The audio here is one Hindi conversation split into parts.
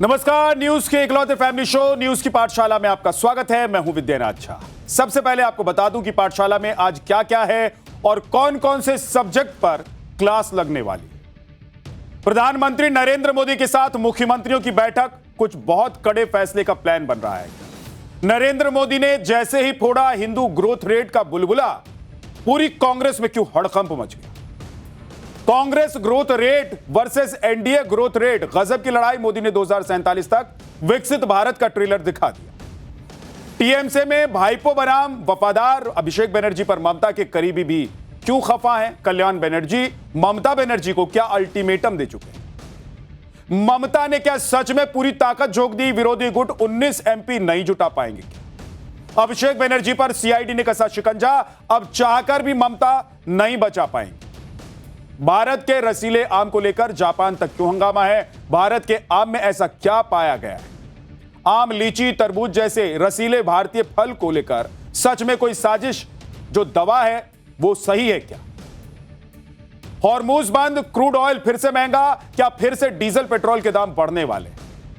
नमस्कार, न्यूज के इकलौते फैमिली शो न्यूज की पाठशाला में आपका स्वागत है। मैं हूं विद्यानाथ झा। सबसे पहले आपको बता दूं कि पाठशाला में आज क्या क्या है और कौन कौन से सब्जेक्ट पर क्लास लगने वाली है। प्रधानमंत्री नरेंद्र मोदी के साथ मुख्यमंत्रियों की बैठक, कुछ बहुत कड़े फैसले का प्लान बन रहा है। नरेंद्र मोदी ने जैसे ही फोड़ा हिंदू ग्रोथ रेट का बुलबुला, पूरी कांग्रेस में क्यों हड़कंप मच गया। Congress growth rate versus NDA growth rate, गजब की लड़ाई। मोदी ने 2047 तक विकसित भारत का ट्रेलर दिखा दिया। टीएमसी में भाईपो बनाम वफादार अभिषेक बनर्जी पर ममता के करीबी भी क्यों खफा हैं। कल्याण बनर्जी ममता बनर्जी को क्या अल्टीमेटम दे चुके हैं। ममता ने क्या सच में पूरी ताकत झोंक दी। विरोधी गुट 19 एमपी नहीं जुटा पाएंगे। अभिषेक बनर्जी पर सीआईडी ने कसा शिकंजा, अब चाहकर भी ममता नहीं बचा पाएंगे। भारत के रसीले आम को लेकर जापान तक क्यों हंगामा है। भारत के आम में ऐसा क्या पाया गया है। आम, लीची, तरबूज जैसे रसीले भारतीय फल को लेकर सच में कोई साजिश, जो दवा है वो सही है क्या। हॉर्मुज बंद, क्रूड ऑयल फिर से महंगा, क्या फिर से डीजल पेट्रोल के दाम बढ़ने वाले।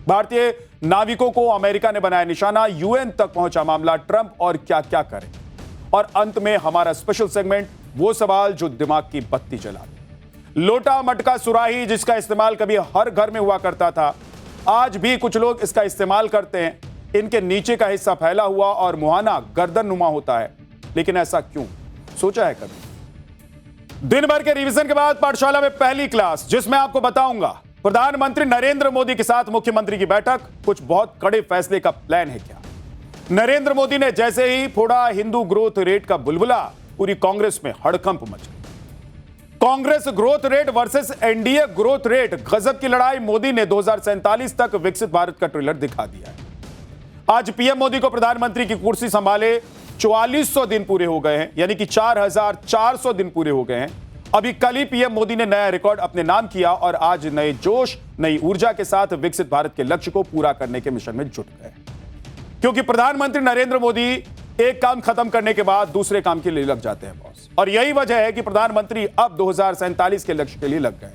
भारतीय नाविकों को अमेरिका ने बनाया निशाना, यूएन तक पहुंचा मामला। ट्रंप और क्या क्या करें। और अंत में हमारा स्पेशल सेगमेंट, वो सवाल जो दिमाग की बत्ती जला दे। लोटा, मटका, सुराही जिसका इस्तेमाल कभी हर घर में हुआ करता था, आज भी कुछ लोग इसका इस्तेमाल करते हैं। इनके नीचे का हिस्सा फैला हुआ और मुहाना गर्दन नुमा होता है, लेकिन ऐसा क्यों, सोचा है कभी। दिन भर के रिवीजन के बाद पाठशाला में पहली क्लास, जिसमें आपको बताऊंगा प्रधानमंत्री नरेंद्र मोदी के साथ मुख्यमंत्री की बैठक, कुछ बहुत कड़े फैसले का प्लान है क्या। नरेंद्र मोदी ने जैसे ही फोड़ा हिंदू ग्रोथ रेट का बुलबुला, पूरी कांग्रेस में हड़कंप मच गई। Congress growth rate versus NDA growth rate, गजब की लड़ाई। मोदी ने 2047 तक विकसित भारत का ट्रेलर दिखा दिया है। आज पीएम मोदी को प्रधानमंत्री की कुर्सी संभाले 4400 दिन पूरे हो गए हैं, यानी कि 4400 दिन पूरे हो गए हैं। अभी कल ही पीएम मोदी ने नया रिकॉर्ड अपने नाम किया और आज नए जोश, नई ऊर्जा के साथ विकसित भारत के लक्ष्य को पूरा करने के मिशन में जुट गए। क्योंकि प्रधानमंत्री नरेंद्र मोदी एक काम खत्म करने के बाद दूसरे काम के लिए लग जाते हैं बॉस, और यही वजह है कि प्रधानमंत्री अब 2047 के लक्ष्य के लिए लग गए।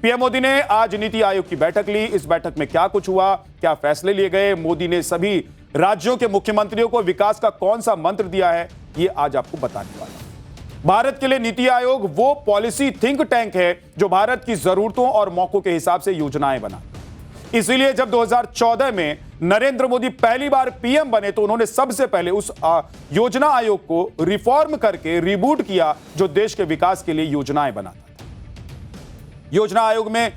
पीएम मोदी ने आज नीति आयोग की बैठक ली। इस बैठक में क्या कुछ हुआ, क्या फैसले लिए गए, मोदी ने सभी राज्यों के मुख्यमंत्रियों को विकास का कौन सा मंत्र दिया है, ये आज आपको बताने वाला हूं। भारत के लिए नीति आयोग वो पॉलिसी थिंक टैंक है जो भारत की जरूरतों और मौकों के हिसाब से योजनाएं बनाता है। इसीलिए जब 2014 में नरेंद्र मोदी पहली बार पीएम बने तो उन्होंने सबसे पहले उस योजना आयोग को रिफॉर्म करके रिबूट किया, जो देश के विकास के लिए योजनाएं बनाता था। योजना आयोग में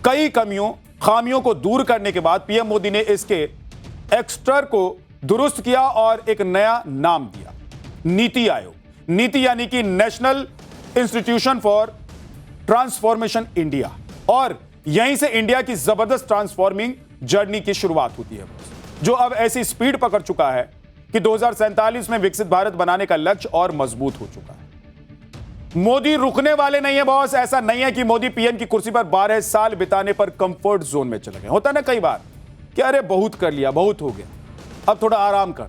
कई खामियों को दूर करने के बाद पीएम मोदी ने इसके एक्स्ट्रा को दुरुस्त किया और एक नया नाम दिया, नीति आयोग। नीति यानी कि national institution for transformation India, और यहीं से इंडिया की जबरदस्त ट्रांसफॉर्मिंग जर्नी की शुरुआत होती है, जो अब ऐसी स्पीड पकड़ चुका है कि 2047 में विकसित भारत बनाने का लक्ष्य और मजबूत हो चुका है। मोदी रुकने वाले नहीं है बॉस। ऐसा नहीं है कि मोदी पीएम की कुर्सी पर 12 साल बिताने पर कंफर्ट जोन में चले गए। होता ना कई बार कि अरे बहुत कर लिया, बहुत हो गया, अब थोड़ा आराम कर।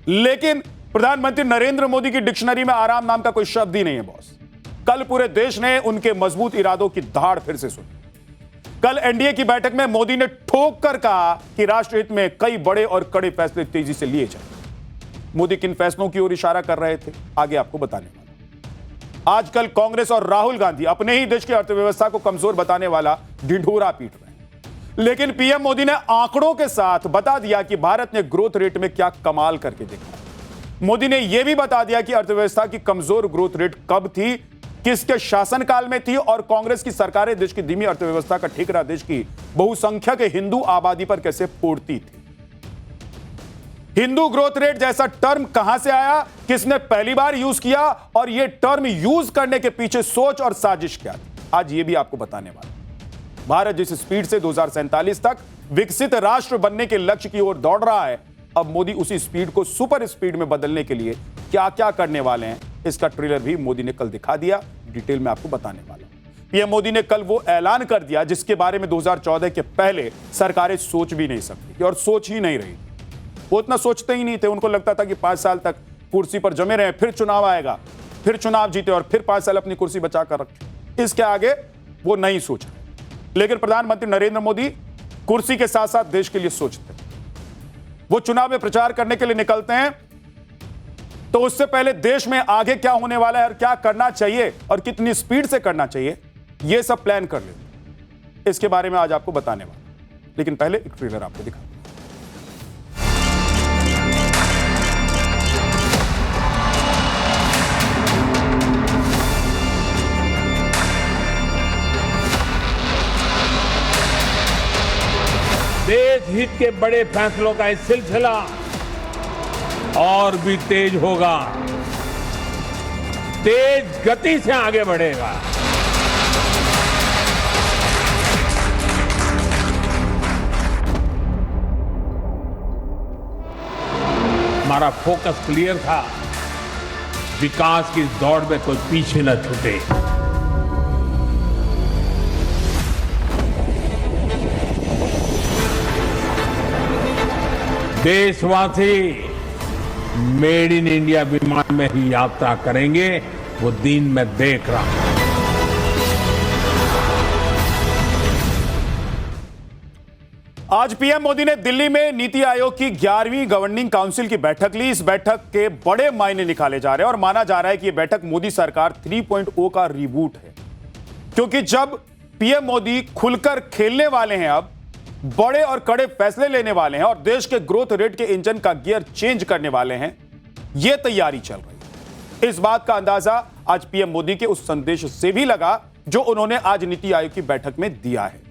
लेकिन प्रधानमंत्री नरेंद्र मोदी की डिक्शनरी में आराम नाम का कोई शब्द ही नहीं है बॉस। कल पूरे देश ने उनके मजबूत इरादों की धाड़ फिर से सुनी। कल एनडीए की बैठक में मोदी ने ठोक कर कहा कि राष्ट्र हित में कई बड़े और कड़े फैसले तेजी से लिए जाए। मोदी किन फैसलों की ओर इशारा कर रहे थे, आगे आपको बताने वाला। आजकल कांग्रेस और राहुल गांधी अपने ही देश की अर्थव्यवस्था को कमजोर बताने वाला ढिंढोरा पीट रहे हैं, लेकिन पीएम मोदी ने आंकड़ों के साथ बता दिया कि भारत ने ग्रोथ रेट में क्या कमाल करके देखा। मोदी ने यह भी बता दिया कि अर्थव्यवस्था की कमजोर ग्रोथ रेट कब थी, किसके शासनकाल में थी, और कांग्रेस की सरकारें देश की धीमी अर्थव्यवस्था का ठिकरा देश की बहुसंख्यक हिंदू आबादी पर कैसे फोड़ती थी। हिंदू ग्रोथ रेट जैसा टर्म कहां से आया, किसने पहली बार यूज किया, और यह टर्म यूज करने के पीछे सोच और साजिश क्या थी, आज यह भी आपको बताने वाला। भारत जिस स्पीड से 2047 तक विकसित राष्ट्र बनने के लक्ष्य की ओर दौड़ रहा है, अब मोदी उसी स्पीड को सुपर स्पीड में बदलने के लिए क्या क्या करने वाले हैं, इसका ट्रेलर भी मोदी ने कल दिखा दिया। डिटेल में आपको बताने वाला हूं। पीएम मोदी ने कल वो ऐलान कर दिया जिसके बारे में 2014 के पहले सरकारें सोच भी नहीं सकती थी और सोच ही नहीं रही। वो इतना सोचते ही नहीं थे। उनको लगता था कि 5 साल तक कुर्सी पर जमे रहे, फिर चुनाव आएगा, फिर चुनाव जीते और फिर 5 साल अपनी कुर्सी बचा कर रखे। इसके आगे वो नहीं सोचा। लेकिन प्रधानमंत्री नरेंद्र मोदी कुर्सी के साथ साथ देश के लिए सोचते हैं। वो चुनाव में प्रचार करने के लिए निकलते हैं तो उससे पहले देश में आगे क्या होने वाला है और क्या करना चाहिए और कितनी स्पीड से करना चाहिए, यह सब प्लान कर लेते हैं। इसके बारे में आज आपको बताने वाला, लेकिन पहले एक ट्रेलर आपको दिखा। देश हित के बड़े फैसलों का ये सिलसिला और भी तेज होगा, तेज गति से आगे बढ़ेगा। हमारा फोकस क्लियर था, विकास की दौड़ में कोई पीछे न छूटे। देशवासी मेड इन इंडिया विमान में ही यात्रा करेंगे, वो दिन मैं देख रहा हूं। आज पीएम मोदी ने दिल्ली में नीति आयोग की 11वीं गवर्निंग काउंसिल की बैठक ली। इस बैठक के बड़े मायने निकाले जा रहे हैं और माना जा रहा है कि यह बैठक मोदी सरकार 3.0 का रिबूट है, क्योंकि जब पीएम मोदी खुलकर खेलने वाले हैं, अब बड़े और कड़े फैसले लेने वाले हैं और देश के ग्रोथ रेट के इंजन का गियर चेंज करने वाले हैं, यह तैयारी चल रही है। इस बात का अंदाजा आज पीएम मोदी के उस संदेश से भी लगा जो उन्होंने आज नीति आयोग की बैठक में दिया है।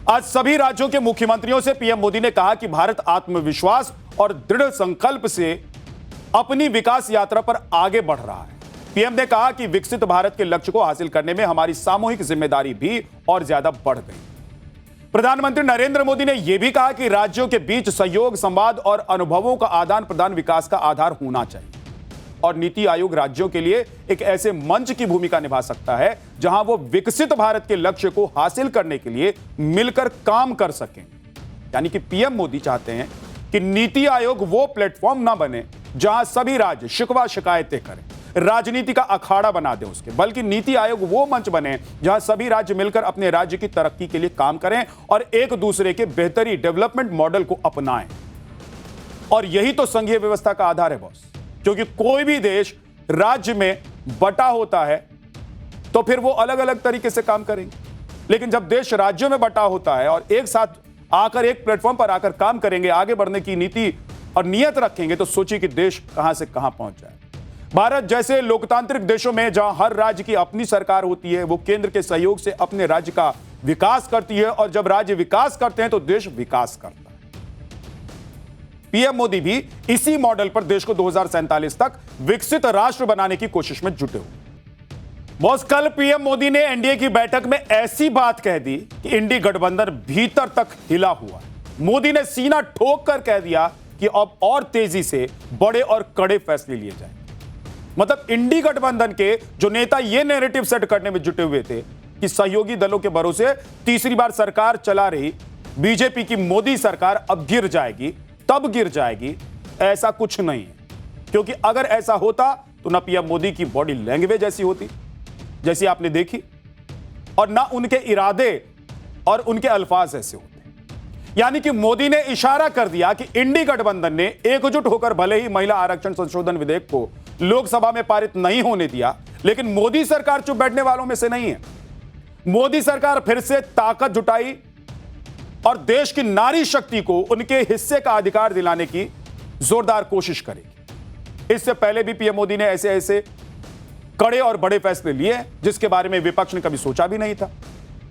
आज सभी राज्यों के मुख्यमंत्रियों से पीएम मोदी ने कहा कि भारत आत्मविश्वास और दृढ़ संकल्प से अपनी विकास यात्रा पर आगे बढ़ रहा है। पीएम ने कहा कि विकसित भारत के लक्ष्य को हासिल करने में हमारी सामूहिक जिम्मेदारी भी और ज्यादा बढ़ गई। प्रधानमंत्री नरेंद्र मोदी ने यह भी कहा कि राज्यों के बीच सहयोग, संवाद और अनुभवों का आदान प्रदान विकास का आधार होना चाहिए और नीति आयोग राज्यों के लिए एक ऐसे मंच की भूमिका निभा सकता है जहां वो विकसित भारत के लक्ष्य को हासिल करने के लिए मिलकर काम कर सकें। यानी कि पीएम मोदी चाहते हैं कि नीति आयोग वो प्लेटफॉर्म ना बने जहां सभी राज्य शिकवा शिकायतें करें, राजनीति का अखाड़ा बना दे उसके, बल्कि नीति आयोग वो मंच बने जहां सभी राज्य मिलकर अपने राज्य की तरक्की के लिए काम करें और एक दूसरे के बेहतरी डेवलपमेंट मॉडल को अपनाएं। और यही तो संघीय व्यवस्था का आधार है बॉस, क्योंकि कोई भी देश राज्य में बटा होता है तो फिर वो अलग अलग तरीके से काम करेंगे, लेकिन जब देश राज्यों में बटा होता है और एक साथ आकर एक प्लेटफॉर्म पर आकर काम करेंगे, आगे बढ़ने की नीति और नियत रखेंगे, तो सोचिए कि देश कहां से कहां पहुंच जाए। भारत जैसे लोकतांत्रिक देशों में जहां हर राज्य की अपनी सरकार होती है, वो केंद्र के सहयोग से अपने राज्य का विकास करती है और जब राज्य विकास करते हैं तो देश विकास करता है। पीएम मोदी भी इसी मॉडल पर देश को 2047 तक विकसित राष्ट्र बनाने की कोशिश में जुटे हुए। बॉस, कल पीएम मोदी ने एनडीए की बैठक में ऐसी बात कह दी कि इंडी गठबंधन भीतर तक हिला हुआ है। मोदी ने सीना ठोक कर कह दिया कि अब और तेजी से बड़े और कड़े फैसले लिए जाएं। मतलब इंडी गठबंधन के जो नेता ये नैरेटिव सेट करने में जुटे हुए थे कि सहयोगी दलों के भरोसे तीसरी बार सरकार चला रही बीजेपी की मोदी सरकार अब गिर जाएगी, तब गिर जाएगी, ऐसा कुछ नहीं है। क्योंकि अगर ऐसा होता तो ना पीएम मोदी की बॉडी लैंग्वेज ऐसी होती जैसी आपने देखी और ना उनके इरादे और उनके अल्फाज ऐसे होते। यानी कि मोदी ने इशारा कर दिया कि इंडी गठबंधन ने एकजुट होकर भले ही महिला आरक्षण संशोधन विधेयक को लोकसभा में पारित नहीं होने दिया, लेकिन मोदी सरकार चुप बैठने वालों में से नहीं है। मोदी सरकार फिर से ताकत जुटाई और देश की नारी शक्ति को उनके हिस्से का अधिकार दिलाने की जोरदार कोशिश करेगी। इससे पहले भी पीएम मोदी ने ऐसे ऐसे कड़े और बड़े फैसले लिए जिसके बारे में विपक्ष ने कभी सोचा भी नहीं था।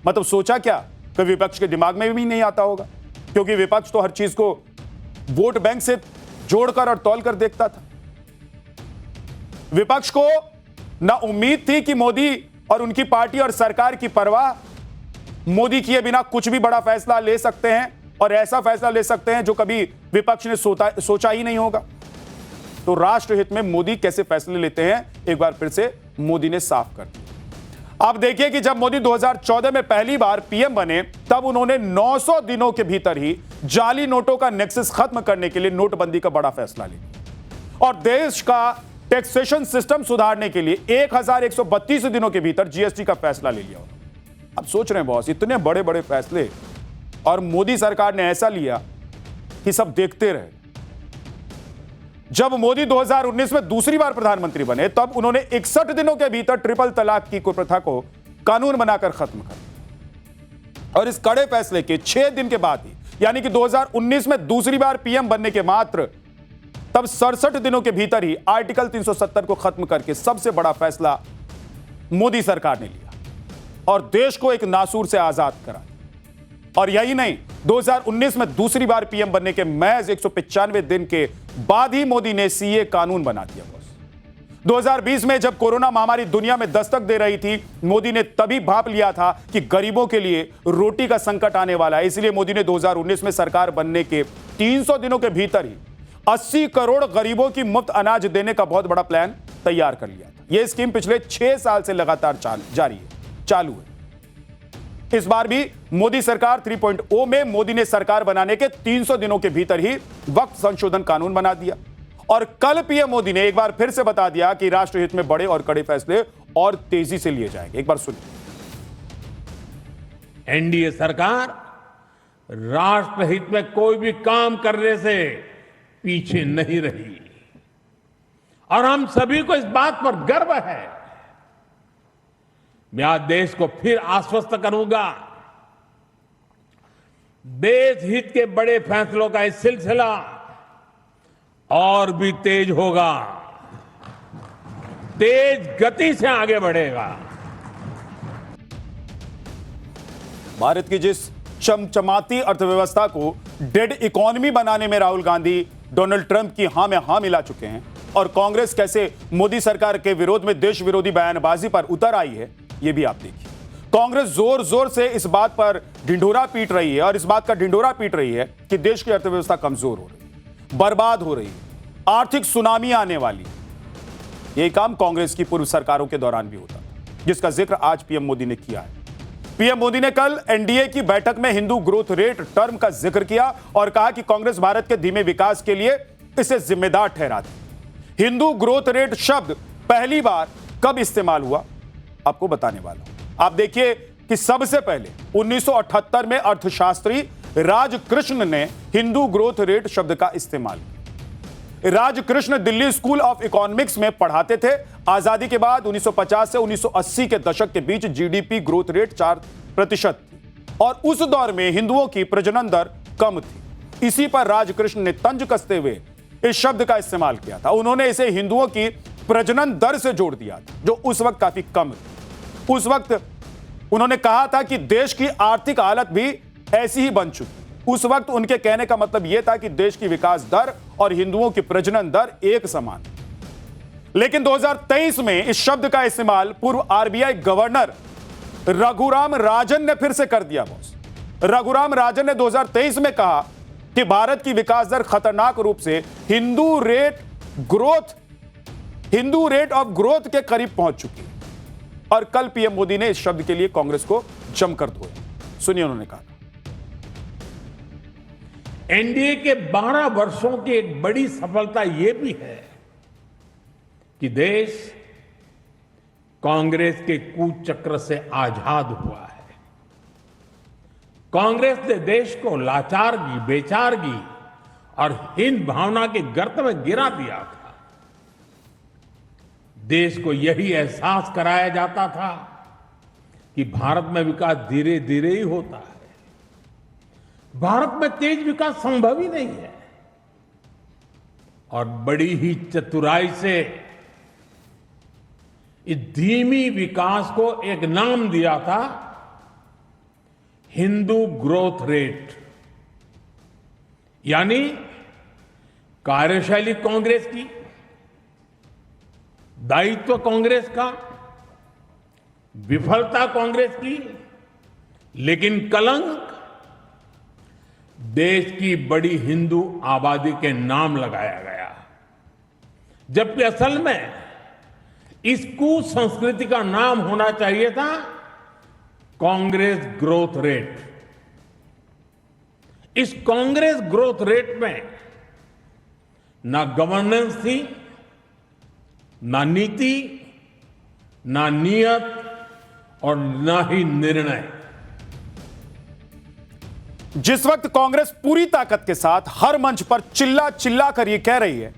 मतलब सोचा क्या, कभी विपक्ष के दिमाग में भी नहीं आता होगा, क्योंकि विपक्ष तो हर चीज को वोट बैंक से जोड़कर और तौलकर देखता था। विपक्ष को ना उम्मीद थी कि मोदी और उनकी पार्टी और सरकार की परवाह मोदी किए बिना कुछ भी बड़ा फैसला ले सकते हैं और ऐसा फैसला ले सकते हैं जो कभी विपक्ष ने सोचा ही नहीं होगा। तो राष्ट्रहित में मोदी कैसे फैसले लेते हैं, एक बार फिर से मोदी ने साफ कर दिया। आप देखिए कि जब मोदी 2014 में पहली बार पीएम बने, तब उन्होंने 900 दिनों के भीतर ही जाली नोटों का नेक्सस खत्म करने के लिए नोटबंदी का बड़ा फैसला लिया और देश का टैक्सेशन सिस्टम सुधारने के लिए 1132 दिनों के भीतर जीएसटी का फैसला ले लिया। अब सोच रहे हैं बॉस, इतने बड़े बड़े फैसले और मोदी सरकार ने ऐसा लिया कि सब देखते रहे। जब मोदी 2019 में दूसरी बार प्रधानमंत्री बने तब उन्होंने 61 दिनों के भीतर ट्रिपल तलाक की कुप्रथा को कानून बनाकर खत्म कर दिया। और इस कड़े फैसले के 6 दिन के बाद ही, यानी कि 2019 में दूसरी बार पीएम बनने के मात्र तब 67 दिनों के भीतर ही आर्टिकल 370 को खत्म करके सबसे बड़ा फैसला मोदी सरकार ने लिया और देश को एक नासूर से आजाद करा। और यही नहीं, 2019 में दूसरी बार पीएम बनने के महज 195 दिन के बाद ही मोदी ने सीए कानून बना दिया। बॉस 2020 में जब कोरोना महामारी दुनिया में दस्तक दे रही थी, मोदी ने तभी भांप लिया था कि गरीबों के लिए रोटी का संकट आने वाला है। इसलिए मोदी ने 2019 में सरकार बनने के 300 दिनों के भीतर ही 80 करोड़ गरीबों की मुफ्त अनाज देने का बहुत बड़ा प्लान तैयार कर लिया था। यह स्कीम पिछले 6 साल से लगातार चालू है। इस बार भी मोदी सरकार 3.0 में मोदी ने सरकार बनाने के 300 दिनों के भीतर ही वक्त संशोधन कानून बना दिया। और कल पीएम मोदी ने एक बार फिर से बता दिया कि राष्ट्रहित में बड़े और कड़े फैसले और तेजी से लिए जाएंगे। एक बार सुनिए। एनडीए सरकार राष्ट्रहित में कोई भी काम करने से पीछे नहीं रही और हम सभी को इस बात पर गर्व है। मैं आज देश को फिर आश्वस्त करूंगा, देश हित के बड़े फैसलों का इस सिलसिला और भी तेज होगा, तेज गति से आगे बढ़ेगा। भारत की जिस चमचमाती अर्थव्यवस्था को डेड इकोनॉमी बनाने में राहुल गांधी डोनाल्ड ट्रंप की हां में हां मिला चुके हैं और कांग्रेस कैसे मोदी सरकार के विरोध में देश विरोधी बयानबाजी पर उतर आई है, यह भी आप देखिए। कांग्रेस जोर जोर से इस बात पर ढिंढोरा पीट रही है और इस बात का ढिंढोरा पीट रही है कि देश की अर्थव्यवस्था कमजोर हो रही है, बर्बाद हो रही है, आर्थिक सुनामी आने वाली है। यही काम कांग्रेस की पूर्व सरकारों के दौरान भी होता था, जिसका जिक्र आज पीएम मोदी ने किया है। पीएम मोदी ने कल एनडीए की बैठक में हिंदू ग्रोथ रेट टर्म का जिक्र किया और कहा कि कांग्रेस भारत के धीमे विकास के लिए इसे जिम्मेदार ठहराती। हिंदू ग्रोथ रेट शब्द पहली बार कब इस्तेमाल हुआ, आपको बताने वाला हूं। आप देखिए कि सबसे पहले 1978 में अर्थशास्त्री राजकृष्ण ने हिंदू ग्रोथ रेट शब्द का इस्तेमाल किया। Rajkrishna Delhi school of economics में पढ़ाते थे। आजादी के बाद 1950 से 1980 के दशक के बीच जीडीपी ग्रोथ रेट 4% थी और उस दौर में हिंदुओं की प्रजनन दर कम थी। इसी पर राजकृष्ण ने तंज कसते हुए इस शब्द का इस्तेमाल किया था। उन्होंने इसे हिंदुओं की प्रजनन दर से जोड़ दिया था, जो उस वक्त काफी कम थी। उस वक्त उन्होंने कहा था कि देश की आर्थिक हालत भी ऐसी ही बन चुकी। उस वक्त उनके कहने का मतलब यह था कि देश की विकास दर और हिंदुओं की प्रजनन दर एक समान। लेकिन 2023 में इस शब्द का इस्तेमाल पूर्व आरबीआई गवर्नर रघुराम राजन ने फिर से कर दिया। बॉस रघुराम राजन ने 2023 में कहा कि भारत की विकास दर खतरनाक रूप से हिंदू रेट ऑफ ग्रोथ के करीब पहुंच चुकी है। और कल पीएम मोदी ने इस शब्द के लिए कांग्रेस को जमकर धोया। सुनिए उन्होंने कहा। एनडीए के 12 वर्षों की एक बड़ी सफलता यह भी है कि देश कांग्रेस के कुचक्र से आजाद हुआ है। कांग्रेस ने देश को लाचारगी, बेचारगी और हीन भावना के गर्त में गिरा दिया था। देश को यही एहसास कराया जाता था कि भारत में विकास धीरे धीरे ही होता है, भारत में तेज विकास संभव ही नहीं है। और बड़ी ही चतुराई से इस धीमी विकास को एक नाम दिया था, हिंदू ग्रोथ रेट। यानी कार्यशैली कांग्रेस की, दायित्व कांग्रेस का, विफलता कांग्रेस की, लेकिन कलंक देश की बड़ी हिंदू आबादी के नाम लगाया गया। जबकि असल में इस कुसंस्कृति का नाम होना चाहिए था कांग्रेस ग्रोथ रेट। इस कांग्रेस ग्रोथ रेट में ना गवर्नेंस थी, ना नीति, ना नियत और ना ही निर्णय। जिस वक्त कांग्रेस पूरी ताकत के साथ हर मंच पर चिल्ला चिल्ला कर यह कह रही है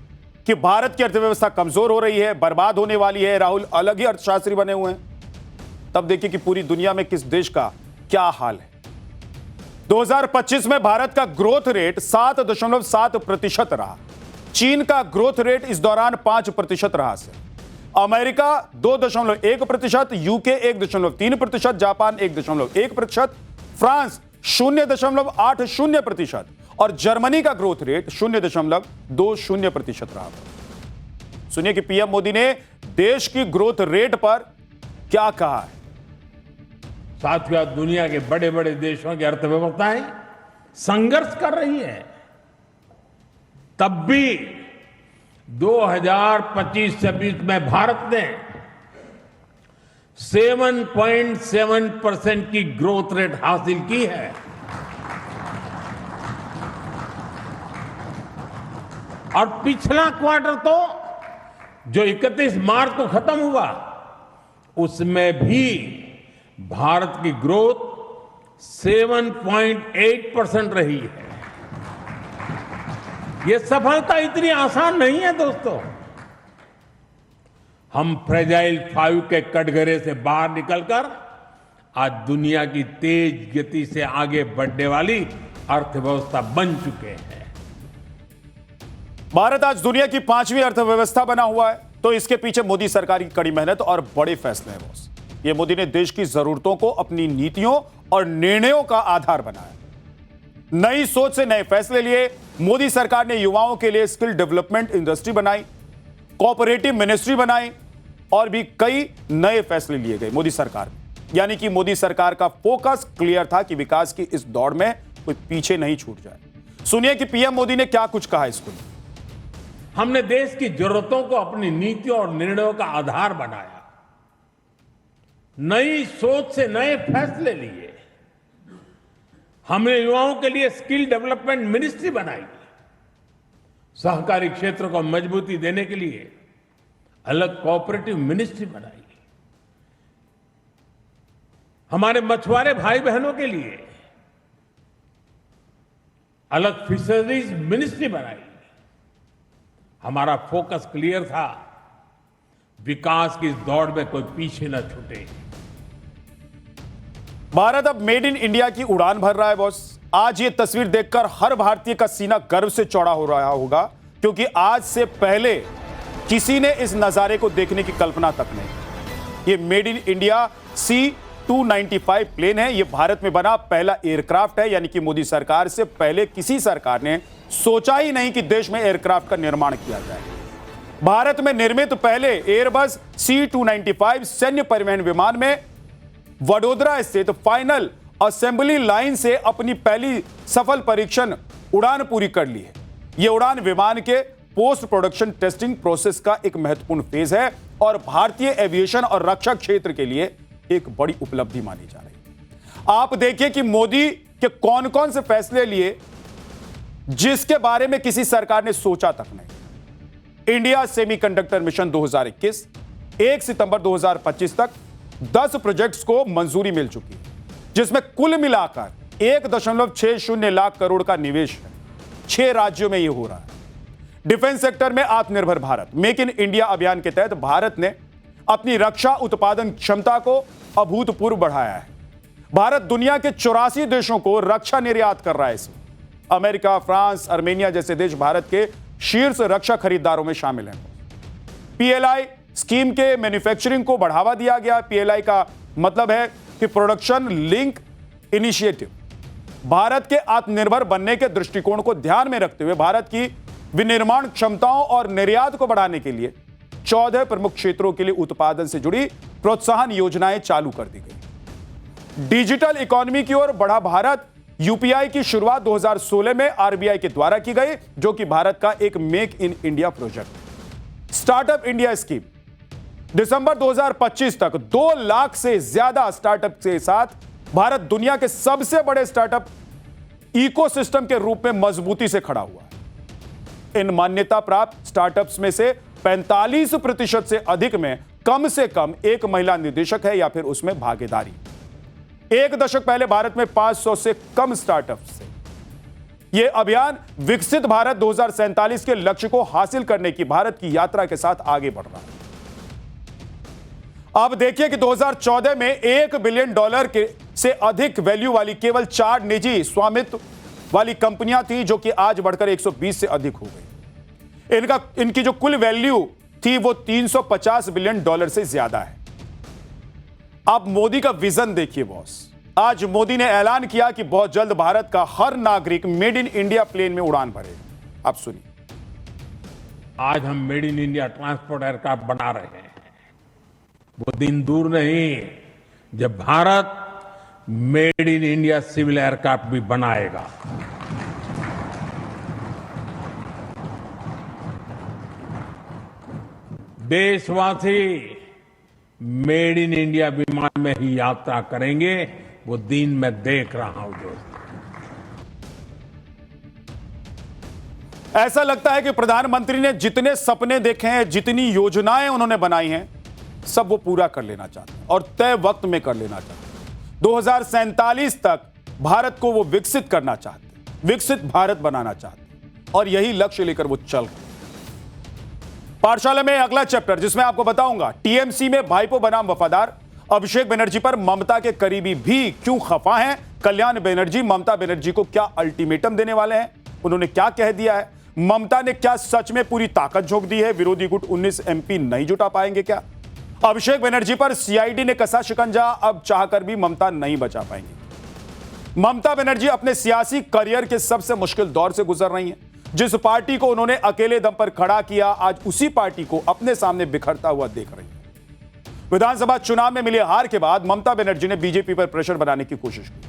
कि भारत की अर्थव्यवस्था कमजोर हो रही है, बर्बाद होने वाली है, राहुल अलग ही अर्थशास्त्री बने हुए हैं, तब देखिए कि पूरी दुनिया में किस देश का क्या हाल है। 2025 में भारत का ग्रोथ रेट 7.7% रहा। चीन का ग्रोथ रेट इस दौरान 5% रहा से। अमेरिका 2.1%, यूके 1.3%, जापान 1.1%, फ्रांस 0.80% और जर्मनी का ग्रोथ रेट 0.20% रहा। सुनिए कि पीएम मोदी ने देश की ग्रोथ रेट पर क्या कहा है। साथियों, दुनिया के बड़े बड़े देशों की अर्थव्यवस्थाएं संघर्ष कर रही है, तब भी 2025-26 में भारत ने 7.7% की ग्रोथ रेट हासिल की है। और पिछला क्वार्टर तो जो 31 मार्च को खत्म हुआ, उसमें भी भारत की ग्रोथ 7.8% रही है। यह सफलता इतनी आसान नहीं है दोस्तों। हम फ्रेजाइल 5 के कटघरे से बाहर निकलकर आज दुनिया की तेज गति से आगे बढ़ने वाली अर्थव्यवस्था बन चुके हैं। भारत आज दुनिया की 5वीं अर्थव्यवस्था बना हुआ है, तो इसके पीछे मोदी सरकार की कड़ी मेहनत और बड़े फैसले हैं बॉस। ये मोदी ने देश की जरूरतों को अपनी नीतियों और निर्णयों का आधार बनाया। नई सोच से नए फैसले लिए। मोदी सरकार ने युवाओं के लिए स्किल डेवलपमेंट इंडस्ट्री बनाई, कोऑपरेटिव मिनिस्ट्री बनाई और भी कई नए फैसले लिए गए मोदी सरकार में। यानी कि मोदी सरकार का फोकस क्लियर था कि विकास की इस दौड़ में कोई पीछे नहीं छूट जाए। सुनिए कि पीएम मोदी ने क्या कुछ कहा इसको। हमने देश की जरूरतों को अपनी नीतियों और निर्णयों का आधार बनाया। नई सोच से नए फैसले लिए। हमने युवाओं के लिए स्किल डेवलपमेंट मिनिस्ट्री बनाई। सहकारी क्षेत्र को मजबूती देने के लिए अलग कोऑपरेटिव मिनिस्ट्री बनाई। हमारे मछुआरे भाई बहनों के लिए अलग फिशरीज मिनिस्ट्री बनाई। हमारा फोकस क्लियर था, विकास की इस दौड़ में कोई पीछे न छूटे। भारत अब मेड इन इंडिया की उड़ान भर रहा है बॉस। आज ये तस्वीर देखकर हर भारतीय का सीना गर्व से चौड़ा हो रहा होगा, क्योंकि आज से पहले किसी ने इस नजारे को देखने की कल्पना तक नहीं। ये made in India C-295 plane है। ये भारत में बना पहला एयरक्राफ्ट है, यानी कि मोदी सरकार से पहले किसी सरकार ने सोचा ही नहीं कि देश में एयरक्राफ्ट का निर्माण किया जाए। भारत में निर्मित पहले एयरबस C-295 सैन्य परिवहन विमान में वडोदरा स्थित फाइनल असेंबली लाइन से अपनी पहली सफल परीक्षण उड़ान पूरी कर ली है। यह उड़ान विमान के पोस्ट प्रोडक्शन टेस्टिंग प्रोसेस का एक महत्वपूर्ण फेज है और भारतीय एविएशन और रक्षा क्षेत्र के लिए एक बड़ी उपलब्धि मानी जा रही है। आप देखिए कि मोदी के कौन कौन से फैसले लिए जिसके बारे में किसी सरकार ने सोचा तक नहीं। इंडिया सेमीकंडक्टर मिशन 2021, 1 सितंबर 2025 तक 10 प्रोजेक्ट्स को मंजूरी मिल चुकी है, जिसमें कुल मिलाकर 1.60 लाख करोड़ का निवेश है। 6 राज्यों में यह हो रहा है। डिफेंस सेक्टर में आत्मनिर्भर भारत मेक इन इंडिया अभियान के तहत भारत ने अपनी रक्षा उत्पादन क्षमता को अभूतपूर्व बढ़ाया है। भारत दुनिया के 84 देशों को रक्षा निर्यात कर रहा है। इसमें अमेरिका, फ्रांस, अर्मेनिया जैसे देश भारत के शीर्ष रक्षा खरीदारों में शामिल हैं। PLI स्कीम के मैन्युफैक्चरिंग को बढ़ावा दिया गया। PLI का मतलब है कि प्रोडक्शन लिंक इनिशिएटिव। भारत के आत्मनिर्भर बनने के दृष्टिकोण को ध्यान में रखते हुए भारत की विनिर्माण क्षमताओं और निर्यात को बढ़ाने के लिए 14 प्रमुख क्षेत्रों के लिए उत्पादन से जुड़ी प्रोत्साहन योजनाएं चालू कर दी गई। डिजिटल इकोनॉमी की ओर बढ़ा भारत। UPI की शुरुआत 2016 में RBI के द्वारा की गई, जो कि भारत का एक make in India project. Startup India scheme दिसंबर 2025 तक 2 लाख से ज्यादा स्टार्टअप के साथ भारत दुनिया के सबसे बड़े स्टार्टअप इकोसिस्टम के रूप में मजबूती से खड़ा हुआ है। इन मान्यता प्राप्त स्टार्टअप्स में से 45% से अधिक में कम से कम एक महिला निदेशक है या फिर उसमें भागीदारी। एक दशक पहले भारत में 500 से कम स्टार्टअप्स थे। यह अभियान विकसित भारत 2047 के लक्ष्य को हासिल करने की भारत की यात्रा के साथ आगे बढ़ रहा है। अब देखिए कि 2014 में $1 बिलियन के से अधिक वैल्यू वाली केवल 4 निजी स्वामित्व वाली कंपनियां थी, जो कि आज बढ़कर 120 से अधिक हो गई। इनकी जो कुल वैल्यू थी वो $350 बिलियन से ज्यादा है। अब मोदी का विजन देखिए बॉस। आज मोदी ने ऐलान किया कि बहुत जल्द भारत का हर नागरिक मेड इन इंडिया प्लेन में उड़ान भरेगा। आप सुनिए। आज हम made in India transport aircraft बना रहे हैं। वो दिन दूर नहीं जब Bharat made in India civil aircraft भी बनाएगा। देशवासी मेड इन इंडिया विमान में ही यात्रा करेंगे। वो दिन मैं देख रहा हूं दोस्तों। ऐसा लगता है कि प्रधानमंत्री ने जितने सपने देखे हैं, जितनी योजनाएं उन्होंने बनाई हैं, सब वो पूरा कर लेना चाहते हैं और तय वक्त में कर लेना चाहते हैं। 2047 तक भारत को वो विकसित करना चाहते हैं, विकसित भारत बनाना चाहते हैं और यही लक्ष्य लेकर वो चल रहे हैं। पाठशाला में अगला चैप्टर जिसमें आपको बताऊंगा टीएमसी में भाईपो बनाम वफादार, अभिषेक बनर्जी पर ममता के करीबी भी क्यों खफा हैं, कल्याण बनर्जी ममता बनर्जी को क्या अल्टीमेटम देने वाले हैं, उन्होंने क्या कह दिया है, ममता ने क्या सच में पूरी ताकत झोंक दी है, विरोधी गुट 19 एमपी नहीं जुटा पाएंगे क्या, अभिषेक बनर्जी पर सीआईडी ने कसा शिकंजा, अब चाहकर भी ममता नहीं बचा पाएंगे। ममता बनर्जी अपने सियासी करियर के सबसे मुश्किल दौर से गुजर रही हैं। जिस पार्टी को उन्होंने अकेले दम पर खड़ा किया, आज उसी पार्टी को अपने सामने बिखरता हुआ देख रही है। विधानसभा चुनाव में मिली हार के बाद ममता बनर्जी ने बीजेपी पर प्रेशर बनाने की कोशिश की।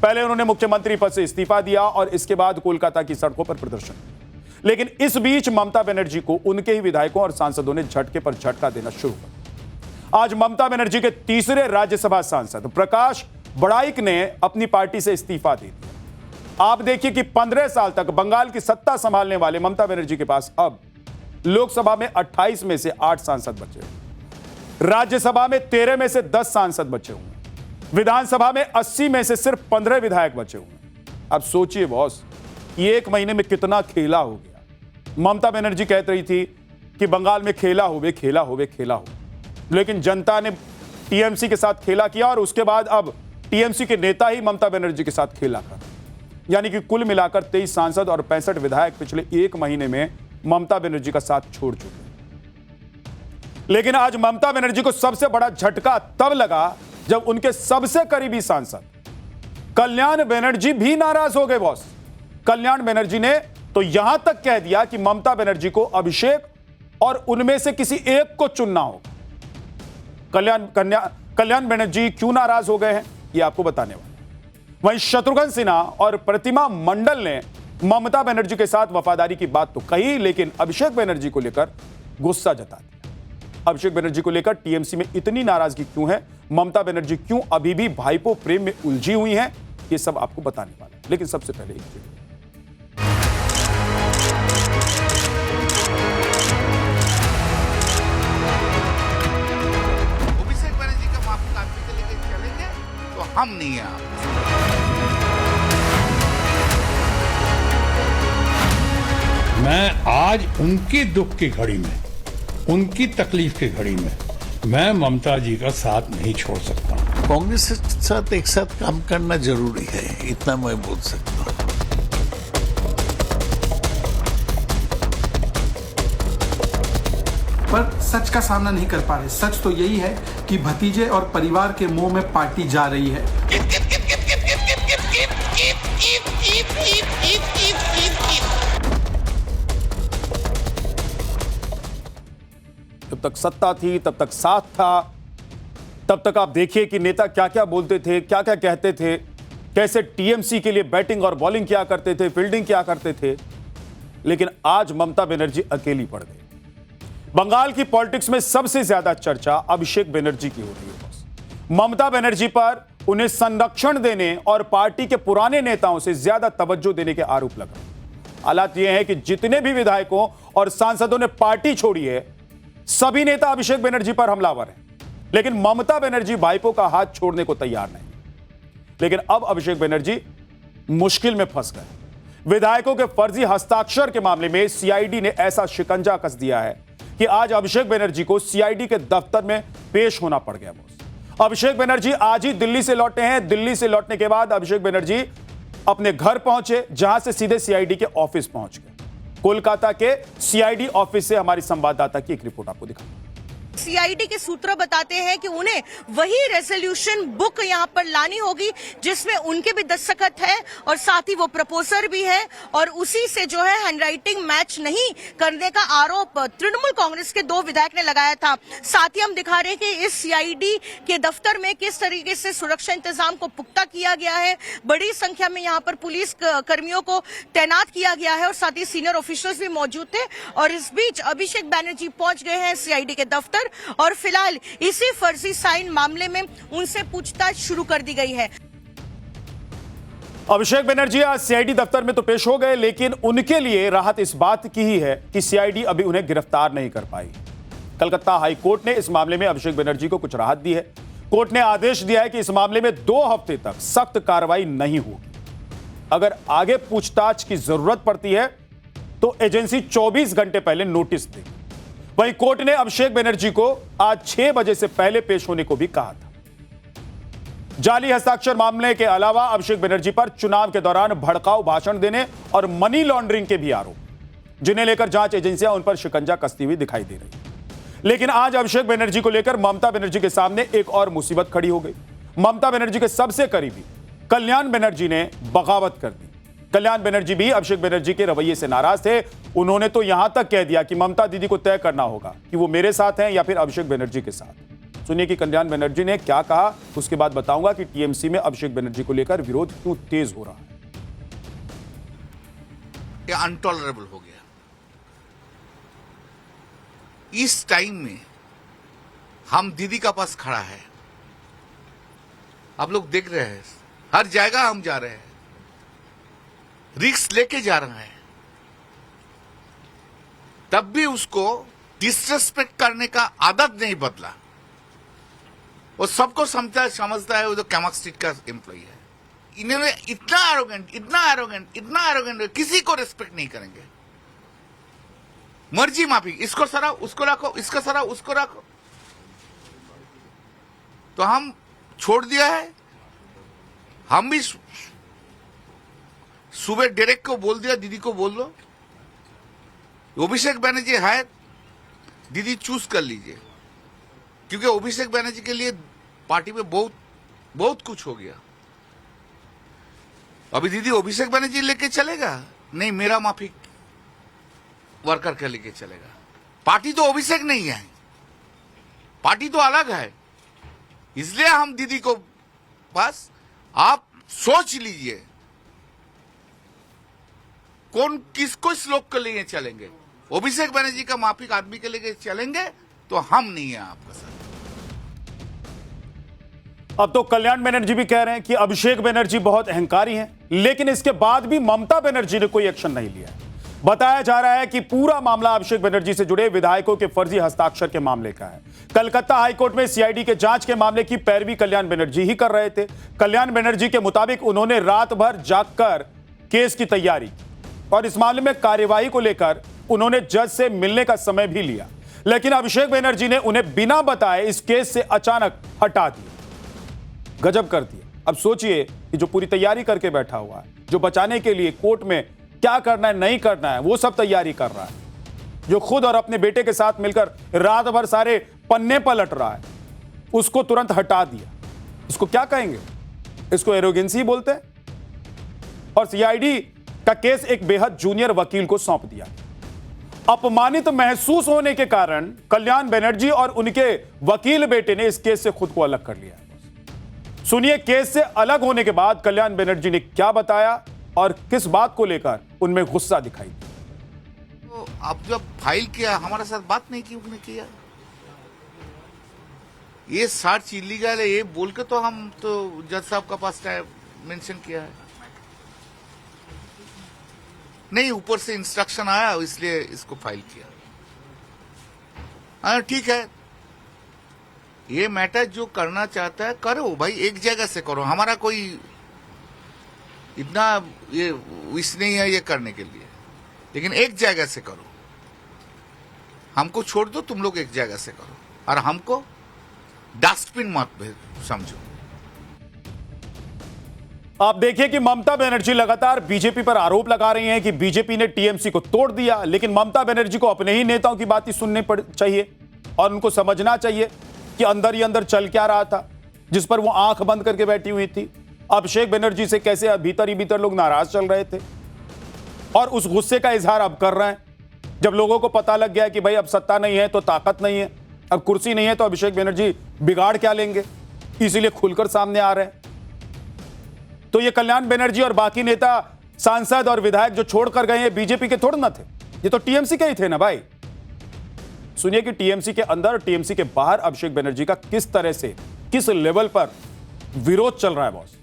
पहले उन्होंने मुख्यमंत्री पद से इस्तीफा दिया और इसके बाद कोलकाता की सड़कों पर प्रदर्शन किया। लेकिन इस बीच ममता बनर्जी को उनके ही विधायकों और सांसदों ने झटके पर झटका देना शुरू कर दिया। आज ममता बनर्जी के तीसरे राज्यसभा सांसद प्रकाश बड़ाइक ने अपनी पार्टी से इस्तीफा दे दिया। आप देखिए कि 15 साल तक बंगाल की सत्ता संभालने वाले ममता बनर्जी के पास अब लोकसभा में 28 में से 8 सांसद बचे हुए, राज्यसभा में 13 में से 10 सांसद बचे हुए, विधानसभा में 80 में से सिर्फ 15 विधायक बचे हुए। अब सोचिए बॉस, ये 1 महीने में कितना खेला हो गया। ममता बनर्जी कहती रही थी कि बंगाल में खेला होवे, लेकिन जनता ने टीएमसी के साथ खेला किया और उसके बाद अब टीएमसी के नेता ही ममता बनर्जी के साथ खेला कर, यानी कि कुल मिलाकर 23 सांसद और 65 विधायक पिछले 1 महीने में ममता बनर्जी का साथ छोड़ चुके हैं। लेकिन आज ममता बनर्जी को सबसे बड़ा झटका तब लगा जब उनके सबसे करीबी सांसद कल्याण बनर्जी भी नाराज हो गए बॉस। कल्याण बनर्जी ने तो यहां तक कह दिया कि ममता बनर्जी को अभिषेक और उनमें से किसी एक को चुनना होगा। कल्याण बनर्जी क्यों नाराज हो गए हैं, यह आपको बताने वाला। वहीं शत्रुघ्न सिन्हा और प्रतिमा मंडल ने ममता बनर्जी के साथ वफादारी की बात तो कही, लेकिन अभिषेक बनर्जी को लेकर गुस्सा जता दिया। अभिषेक बनर्जी को लेकर टीएमसी में इतनी नाराजगी क्यों है, ममता बनर्जी क्यों अभी भी भाईपो प्रेम में उलझी हुई हैं, ये सब आपको बताने वाला है। लेकिन सबसे पहले एक वीडियो। अभिषेक बनर्जी का माफी काफी के लेके चलेंगे तो हम नहीं हैं। मैं आज उनकी दुख की घड़ी में, उनकी तकलीफ की घड़ी में मैं ममता जी का साथ नहीं छोड़ सकता। कांग्रेस के साथ एक साथ काम करना जरूरी है, इतना मैं बोल सकता हूँ। पर सच का सामना नहीं कर पा रहे। सच तो यही है कि भतीजे और परिवार के मुंह में पार्टी जा रही है। जब तक सत्ता थी तब तक साथ था, तब तक आप देखिए कि नेता क्या क्या बोलते थे, क्या क्या कहते थे, कैसे टीएमसी के लिए बैटिंग और बॉलिंग क्या करते थे, फील्डिंग क्या करते थे। लेकिन आज ममता बनर्जी अकेली पड़ गई। बंगाल की पॉलिटिक्स में सबसे ज्यादा चर्चा अभिषेक बनर्जी की हो रही है। ममता बनर्जी पर उन्हें संरक्षण देने और पार्टी के पुराने नेताओं से ज्यादा तवज्जो देने के आरोप लग रहे हैं। हालात यह है कि जितने भी विधायकों और सांसदों ने पार्टी छोड़ी है, सभी नेता अभिषेक बनर्जी पर हमलावर हैं, लेकिन ममता बनर्जी भाईपो का हाथ छोड़ने को तैयार नहीं। लेकिन अब अभिषेक बनर्जी मुश्किल में फंस गए। विधायकों के फर्जी हस्ताक्षर के मामले में सीआईडी ने ऐसा शिकंजा कस दिया है कि आज अभिषेक बनर्जी को सीआईडी के दफ्तर में पेश होना पड़ गया। अभिषेक बनर्जी आज ही दिल्ली से लौटे हैं। दिल्ली से लौटने के बाद अभिषेक बनर्जी अपने घर पहुंचे, जहां से सीधे सीआईडी के ऑफिस पहुंच गए। कोलकाता के सीआईडी ऑफिस से हमारी संवाददाता की एक रिपोर्ट आपको दिखाऊंगा। सीआईडी के सूत्र बताते हैं कि उन्हें वही रेजोल्यूशन बुक यहां पर लानी होगी जिसमें उनके भी दस्तखत है और साथ ही वो प्रपोजर भी है, और उसी से जो है हैंडराइटिंग मैच नहीं करने का आरोप तृणमूल कांग्रेस के 2 विधायक ने लगाया था। साथ ही हम दिखा रहे हैं कि इस सीआईडी के दफ्तर में किस तरीके से सुरक्षा इंतजाम को पुख्ता किया गया है। बड़ी संख्या में यहां पर पुलिस कर्मियों को तैनात किया गया है और साथ ही सीनियर ऑफिसर्स भी मौजूद थे। और इस बीच अभिषेक बनर्जी पहुंच गए हैं सीआईडी के दफ्तर और फिलहाल इसी फर्जी साइन मामले में उनसे पूछताछ शुरू कर दी गई है। अभिषेक बनर्जी आज सीआईडी दफ्तर में तो पेश हो गए, लेकिन उनके लिए राहत इस बात की ही है कि सीआईडी अभी उन्हें गिरफ्तार नहीं कर पाई। कलकत्ता हाई कोर्ट ने इस मामले में अभिषेक बनर्जी को कुछ राहत दी है। कोर्ट ने आदेश दिया है कि इस मामले में 2 हफ्ते तक सख्त कार्रवाई नहीं होगी। अगर आगे पूछताछ की जरूरत पड़ती है तो एजेंसी 24 घंटे पहले नोटिस देगी। वहीं कोर्ट ने अभिषेक बनर्जी को आज 6 बजे से पहले पेश होने को भी कहा था। जाली हस्ताक्षर मामले के अलावा अभिषेक बनर्जी पर चुनाव के दौरान भड़काऊ भाषण देने और मनी लॉन्ड्रिंग के भी आरोप, जिन्हें लेकर जांच एजेंसियां उन पर शिकंजा कसती हुई दिखाई दे रही। लेकिन आज अभिषेक बनर्जी को लेकर ममता बनर्जी के सामने एक और मुसीबत खड़ी हो गई। ममता बनर्जी के सबसे करीबी कल्याण बनर्जी ने बगावत कर दी। कल्याण बनर्जी भी अभिषेक बनर्जी के रवैये से नाराज थे। उन्होंने तो यहां तक कह दिया कि ममता दीदी को तय करना होगा कि वो मेरे साथ हैं या फिर अभिषेक बनर्जी के साथ। सुनिए कि कल्याण बनर्जी ने क्या कहा, उसके बाद बताऊंगा कि टीएमसी में अभिषेक बनर्जी को लेकर विरोध क्यों तेज हो रहा है। ये अनटॉलरेबल हो गया। इस टाइम में हम दीदी का पास खड़ा है, आप लोग देख रहे हैं, हर जगह हम जा रहे हैं, रिस्क लेके जा रहे हैं, तब भी उसको डिसरेस्पेक्ट करने का आदत नहीं बदला। वो सबको समझता है वो तो कैमक स्ट्रीट का एम्प्लॉय है। इन्होंने इतना एरोगेंट, किसी को रेस्पेक्ट नहीं करेंगे। मर्जी माफी, इसको सराओ उसको रखो, इसको सराओ उसको रखो। तो हम छोड़ दिया है। हम भी सुबह डायरेक्ट को बोल दिया, दीदी को बोल दो, अभिषेक बनर्जी है, दीदी चूज कर लीजिए, क्योंकि अभिषेक बनर्जी के लिए पार्टी में बहुत कुछ हो गया। अभी दीदी अभिषेक बनर्जी लेके चलेगा नहीं, मेरा माफी वर्कर के लेके चलेगा। पार्टी तो अभिषेक नहीं है, पार्टी तो अलग है। इसलिए हम दीदी को पास, आप सोच लीजिए कौन किसको श्लोक के लिए चलेंगे। अभिषेक बनर्जी का माफिक आदमी के लिए चलेंगे तो हम नहीं है आपके साथ। अब तो कल्याण बनर्जी भी कह रहे हैं कि अभिषेक बनर्जी बहुत अहंकारी हैं, लेकिन इसके बाद भी ममता बनर्जी ने कोई एक्शन नहीं लिया। बताया जा रहा है कि पूरा मामला अभिषेक बनर्जी से जुड़े विधायकों के फर्जी हस्ताक्षर के मामले का है। कलकत्ता हाईकोर्ट में सीआईडी के जांच के मामले की पैरवी कल्याण बनर्जी ही कर रहे थे। कल्याण बनर्जी के मुताबिक उन्होंने रात भर जागकर केस की तैयारी की और इस मामले में कार्यवाही को लेकर उन्होंने जज से मिलने का समय भी लिया, लेकिन अभिषेक बनर्जी ने उन्हें बिना बताए इस केस से अचानक हटा दिया। गजब कर दिया। अब सोचिए कि जो पूरी तैयारी करके बैठा हुआ है, जो बचाने के लिए कोर्ट में क्या करना है नहीं करना है वो सब तैयारी कर रहा है, जो खुद और अपने बेटे के साथ मिलकर रात भर सारे पन्ने पलट रहा है, उसको तुरंत हटा दिया। इसको क्या कहेंगे? इसको एरोगेंसी बोलते हैं। और सीआईडी का केस एक बेहद जूनियर वकील को सौंप दिया। अपमानित महसूस होने के कारण कल्याण बनर्जी और उनके वकील बेटे ने इस केस से खुद को अलग कर लिया। सुनिए केस से अलग होने के बाद कल्याण बनर्जी ने क्या बताया और किस बात को लेकर उनमें गुस्सा दिखाई दिया। तो अब जब फाइल किया, हमारे साथ बात नहीं की, उसने किया ये सर्च इलीगल है ये बोल के, तो हम तो जज साहब का पास मेंशन किया है। नहीं, ऊपर से इंस्ट्रक्शन आया इसलिए इसको फाइल किया। हाँ ठीक है, ये मैटर जो करना चाहता है करो भाई, एक जगह से करो। हमारा कोई इतना ये विश नहीं है ये करने के लिए, लेकिन एक जगह से करो। हमको छोड़ दो, तुम लोग एक जगह से करो, और हमको डस्टबिन मत समझो। आप देखिए कि ममता बनर्जी लगातार बीजेपी पर आरोप लगा रही हैं कि बीजेपी ने टीएमसी को तोड़ दिया, लेकिन ममता बनर्जी को अपने ही नेताओं की बात ही सुननी चाहिए और उनको समझना चाहिए कि अंदर ही अंदर चल क्या रहा था, जिस पर वो आंख बंद करके बैठी हुई थी। अभिषेक बनर्जी से कैसे भीतर ही भीतर लोग नाराज चल रहे थे और उस गुस्से का इजहार अब कर रहे हैं, जब लोगों को पता लग गया कि भाई अब सत्ता नहीं है तो ताकत नहीं है, अब कुर्सी नहीं है तो अभिषेक बनर्जी बिगाड़ क्या लेंगे, इसीलिए खुलकर सामने आ रहे हैं। तो ये कल्याण बनर्जी और बाकी नेता, सांसद और विधायक जो छोड़कर गए हैं बीजेपी के थोड़े ना थे, ये तो टीएमसी के ही थे ना भाई। सुनिए कि टीएमसी के अंदर और टीएमसी के बाहर अभिषेक बनर्जी का किस तरह से, किस लेवल पर विरोध चल रहा है बॉस।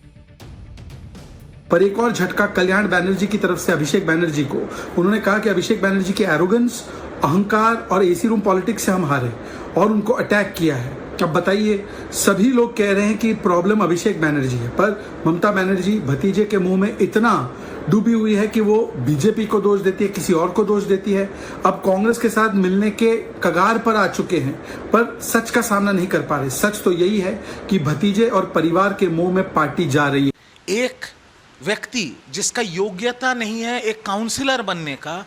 पर एक और झटका कल्याण बनर्जी की तरफ से अभिषेक बनर्जी को। उन्होंने कहा कि अभिषेक बनर्जी के एरोगेंस, अहंकार और एसी रूम पॉलिटिक्स से हम हारे और उनको अटैक किया है। अब बताइए, सभी लोग कह रहे हैं कि प्रॉब्लम अभिषेक बनर्जी है, पर ममता बनर्जी भतीजे के मुंह में इतना डूबी हुई है कि वो बीजेपी को दोष देती है, किसी और को दोष देती है। अब कांग्रेस के साथ मिलने के कगार पर आ चुके हैं, पर सच का सामना नहीं कर पा रहे। सच तो यही है कि भतीजे और परिवार के मुंह में पार्टी जा रही है। एक व्यक्ति जिसका योग्यता नहीं है एक काउंसिलर बनने का,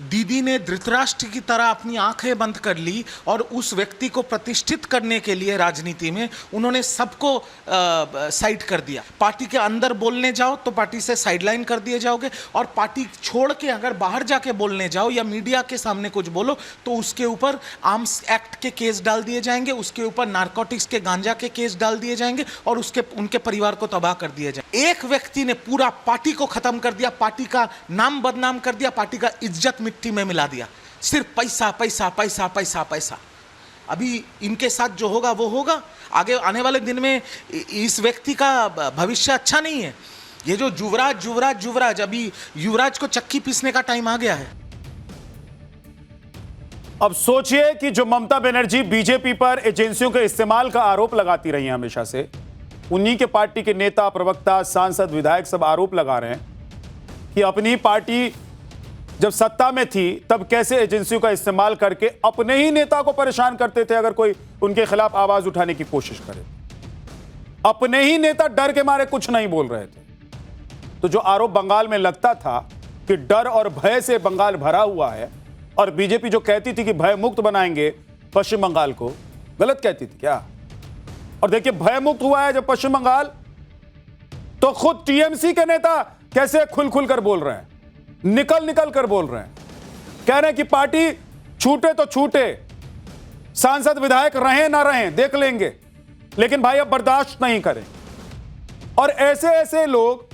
दीदी ने धृतराष्ट्र की तरह अपनी आंखें बंद कर ली और उस व्यक्ति को प्रतिष्ठित करने के लिए राजनीति में उन्होंने सबको साइड कर दिया। पार्टी के अंदर बोलने जाओ तो पार्टी से साइडलाइन कर दिए जाओगे, और पार्टी छोड़ के अगर बाहर जाके बोलने जाओ या मीडिया के सामने कुछ बोलो तो उसके ऊपर आर्म्स एक्ट के केस डाल दिए जाएंगे, उसके ऊपर नारकोटिक्स के गांजा के केस डाल दिए जाएंगे और उनके परिवार को तबाह कर दिया जाए। एक व्यक्ति ने पूरा पार्टी को खत्म कर दिया, पार्टी का नाम बदनाम कर दिया, पार्टी का इज्जत मिट्टी में मिला दिया। सिर्फ पैसा पैसा पैसा पैसा पैसा। अभी इनके साथ जो होगा वो होगा, आगे आने वाले दिन में इस व्यक्ति का भविष्य अच्छा नहीं है। ये जो युवराज, अभी युवराज को चक्की पीसने का टाइम आ गया है। अब सोचिए कि जो ममता बनर्जी बीजेपी पर एजेंसियों के इस्तेमाल का आरोप लगाती रही हैं हमेशा से, उन्हीं के पार्टी के नेता, प्रवक्ता, सांसद, विधायक सब आरोप लगा रहे हैं कि अपनी पार्टी जब सत्ता में थी तब कैसे एजेंसियों का इस्तेमाल करके अपने ही नेता को परेशान करते थे अगर कोई उनके खिलाफ आवाज उठाने की कोशिश करे। अपने ही नेता डर के मारे कुछ नहीं बोल रहे थे। तो जो आरोप बंगाल में लगता था कि डर और भय से बंगाल भरा हुआ है और बीजेपी जो कहती थी कि भय मुक्त बनाएंगे पश्चिम बंगाल को, गलत कहती थी क्या? और देखिए भय मुक्त हुआ है जब पश्चिम बंगाल, तो खुद टीएमसी के नेता कैसे खुल खुल कर बोल रहे हैं, निकल कर बोल रहे हैं, कह रहे हैं कि पार्टी छूटे तो छूटे, सांसद विधायक रहें ना रहें देख लेंगे, लेकिन भाई अब बर्दाश्त नहीं करें। और ऐसे ऐसे लोग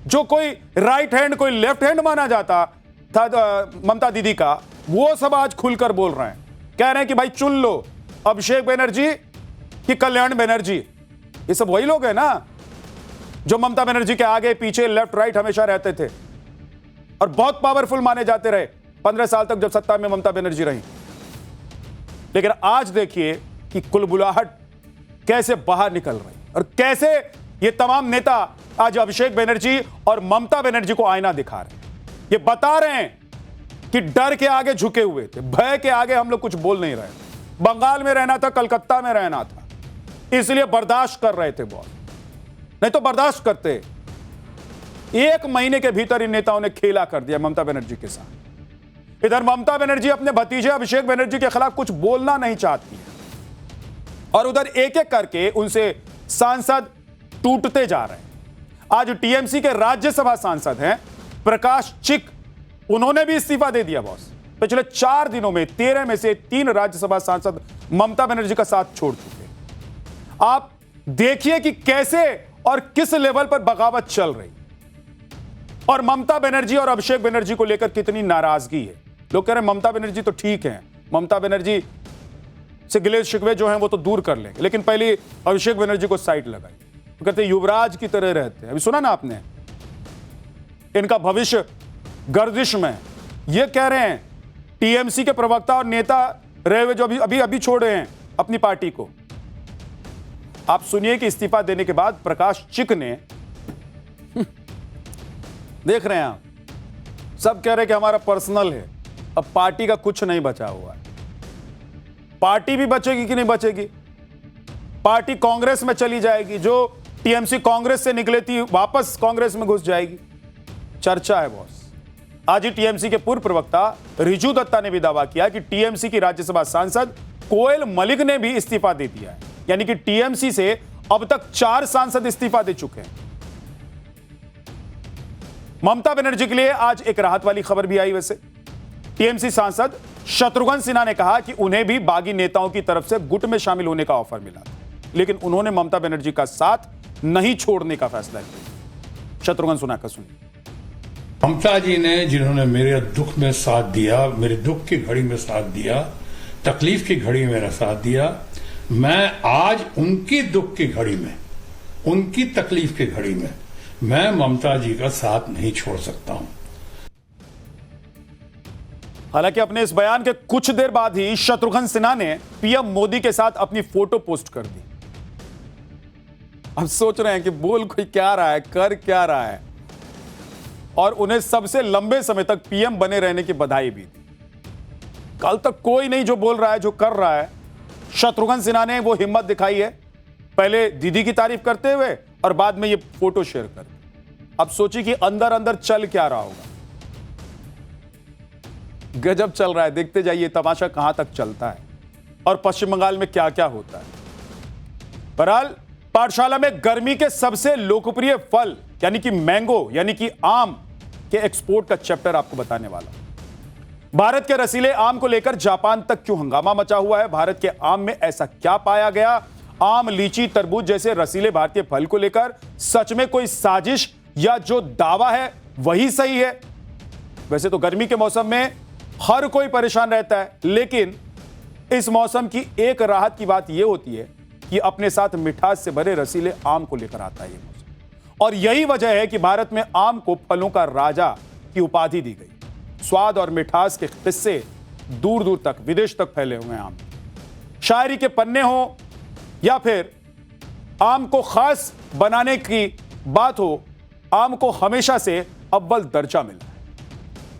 जो कोई राइट हैंड कोई लेफ्ट हैंड माना जाता था ममता दीदी का, वो सब आज खुलकर बोल रहे हैं, कह रहे हैं कि भाई चुन लो अभिषेक बनर्जी कि कल्याण बनर्जी। ये सब वही लोग हैं ना जो ममता बनर्जी के आगे पीछे लेफ्ट राइट हमेशा रहते थे और बहुत पावरफुल माने जाते रहे 15 साल तक जब सत्ता में ममता बनर्जी रही। लेकिन आज देखिए कि कुलबुलाहट कैसे बाहर निकल रही और कैसे ये तमाम नेता आज अभिषेक बनर्जी और ममता बनर्जी को आईना दिखा रहे हैं। ये बता रहे हैं कि डर के आगे झुके हुए थे, भय के आगे हम लोग कुछ बोल नहीं रहे। बंगाल में रहना था, कलकत्ता में रहना था, इसलिए बर्दाश्त कर रहे थे बहुत, नहीं तो बर्दाश्त करते। 1 महीने के भीतर इन नेताओं ने खेला कर दिया ममता बनर्जी के साथ। इधर ममता बनर्जी अपने भतीजे अभिषेक बनर्जी के खिलाफ कुछ बोलना नहीं चाहती है और उधर एक एक करके उनसे सांसद टूटते जा रहे हैं। आज टीएमसी के राज्यसभा सांसद हैं प्रकाश चिक, उन्होंने भी इस्तीफा दे दिया बॉस। पिछले 4 दिनों में 13 में से 3 राज्यसभा सांसद ममता बनर्जी का साथ छोड़ चुके। आप देखिए कि कैसे और किस लेवल पर बगावत चल रही और ममता बनर्जी और अभिषेक बनर्जी को लेकर कितनी नाराजगी है। लोग कह रहे हैं ममता बनर्जी तो ठीक है, ममता बनर्जी से गिले शिकवे जो हैं वो तो दूर कर लेंगे, लेकिन पहले अभिषेक बनर्जी को साइड लगाई। तो कहते युवराज की तरह रहते हैं। अभी सुना ना आपने, इनका भविष्य गर्दिश में। ये कह रहे हैं टीएमसी के प्रवक्ता और नेता रहे हुए जो अभी छोड़े हैं अपनी पार्टी को। आप सुनिए कि इस्तीफा देने के बाद प्रकाश चिक ने देख रहे हैं आप, सब कह रहे हैं कि हमारा पर्सनल है। अब पार्टी का कुछ नहीं बचा हुआ है। पार्टी भी बचेगी कि नहीं बचेगी? पार्टी कांग्रेस में चली जाएगी। जो टीएमसी कांग्रेस से निकले थी वापस कांग्रेस में घुस जाएगी। चर्चा है बॉस। आज ही टीएमसी के पूर्व प्रवक्ता रिजू दत्ता ने भी दावा किया कि टीएमसी की राज्यसभा सांसद कोयल मलिक ने भी इस्तीफा दे दिया है। यानी कि टीएमसी से अब तक 4 सांसद इस्तीफा दे चुके हैं। ममता बनर्जी के लिए आज एक राहत वाली खबर भी आई। वैसे टीएमसी सांसद शत्रुघ्न सिन्हा ने कहा कि उन्हें भी बागी नेताओं की तरफ से गुट में शामिल होने का ऑफर मिला, लेकिन उन्होंने ममता बनर्जी का साथ नहीं छोड़ने का फैसला किया। शत्रुघ्न सिन्हा का सुनिए। ममता जी ने जिन्होंने मेरे दुख में साथ दिया, मेरे दुख की घड़ी में साथ दिया, तकलीफ की घड़ी में मेरा साथ दिया, मैं आज उनकी दुख की घड़ी में, उनकी तकलीफ की घड़ी में मैं ममता जी का साथ नहीं छोड़ सकता हूं। हालांकि अपने इस बयान के कुछ देर बाद ही शत्रुघ्न सिन्हा ने पीएम मोदी के साथ अपनी फोटो पोस्ट कर दी। अब सोच रहे हैं कि बोल कोई क्या रहा है, कर क्या रहा है, और उन्हें सबसे लंबे समय तक पीएम बने रहने की बधाई भी दी। कल तक कोई नहीं जो बोल रहा है, जो कर रहा है। शत्रुघ्न सिन्हा ने वो हिम्मत दिखाई है, पहले दीदी की तारीफ करते हुए और बाद में ये फोटो शेयर कर दी। अब सोचिए कि अंदर अंदर चल क्या रहा होगा। गजब चल रहा है। देखते जाइए तमाशा कहां तक चलता है और पश्चिम बंगाल में क्या क्या होता है। बहरहाल पाठशाला में गर्मी के सबसे लोकप्रिय फल यानी कि मैंगो यानी कि आम के एक्सपोर्ट का चैप्टर आपको बताने वाला। भारत के रसीले आम को लेकर जापान तक क्यों हंगामा मचा हुआ है? भारत के आम में ऐसा क्या पाया गया? आम, लीची, तरबूज जैसे रसीले भारतीय फल को लेकर सच में कोई साजिश या जो दावा है वही सही है? वैसे तो गर्मी के मौसम में हर कोई परेशान रहता है, लेकिन इस मौसम की एक राहत की बात यह होती है कि अपने साथ मिठास से भरे रसीले आम को लेकर आता है ये मौसम। और यही वजह है कि भारत में आम को फलों का राजा की उपाधि दी गई। स्वाद और मिठास के किस्से दूर दूर तक, विदेश तक फैले हुए हैं आम। शायरी के पन्ने हो या फिर आम को खास बनाने की बात हो, आम को हमेशा से अव्वल दर्जा मिला है।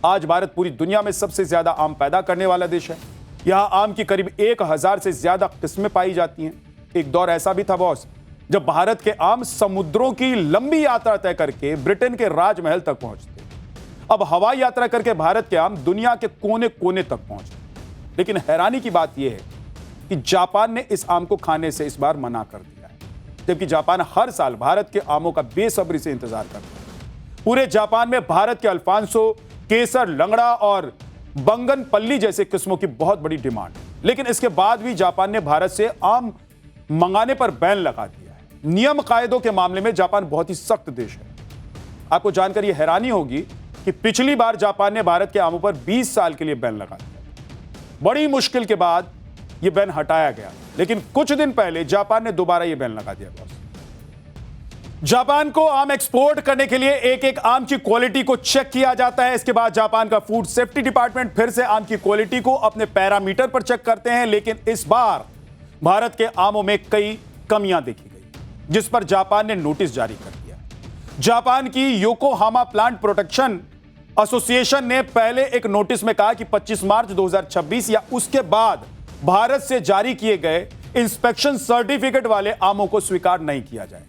आज भारत पूरी दुनिया में सबसे ज्यादा आम पैदा करने वाला देश है। यहां आम की करीब 1000 से ज्यादा किस्में पाई जाती हैं। एक दौर ऐसा भी था बॉस जब भारत के आम समुद्रों की लंबी यात्रा तय करके ब्रिटेन के राजमहल तक पहुंचते। अब हवाई यात्रा करके भारत के आम दुनिया के कोने कोने तक पहुंचते। लेकिन हैरानी की बात यह है कि जापान ने इस आम को खाने से इस बार मना कर दिया है, जबकि जापान हर साल भारत के आमों का बेसब्री से इंतजार करता है। पूरे जापान में भारत के अल्फांसो, केसर, लंगड़ा और बंगनपल्ली जैसे किस्मों की बहुत बड़ी डिमांड है। लेकिन इसके बाद भी जापान ने भारत से आम मंगाने पर बैन लगा दिया है। नियम कायदों के मामले में जापान बहुत ही सख्त देश है। आपको जानकर यह हैरानी होगी कि पिछली बार जापान ने भारत के आमों पर 20 साल के लिए बैन लगा दिया। बड़ी मुश्किल के बाद यह बैन हटाया गया, लेकिन कुछ दिन पहले जापान ने दोबारा यह बैन लगा दिया। जापान को आम एक्सपोर्ट करने के लिए एक एक आम की क्वालिटी को चेक किया जाता है। इसके बाद जापान का फूड सेफ्टी डिपार्टमेंट फिर से आम की क्वालिटी को अपने पैरामीटर पर चेक करते हैं। लेकिन इस बार भारत के आमों में कई कमियां देखी गई, जिस पर जापान ने नोटिस जारी कर दिया। जापान की योकोहामा प्लांट प्रोटेक्शन एसोसिएशन ने पहले एक नोटिस में कहा कि 25 मार्च 2026 या उसके बाद भारत से जारी किए गए इंस्पेक्शन सर्टिफिकेट वाले आमों को स्वीकार नहीं किया जाए।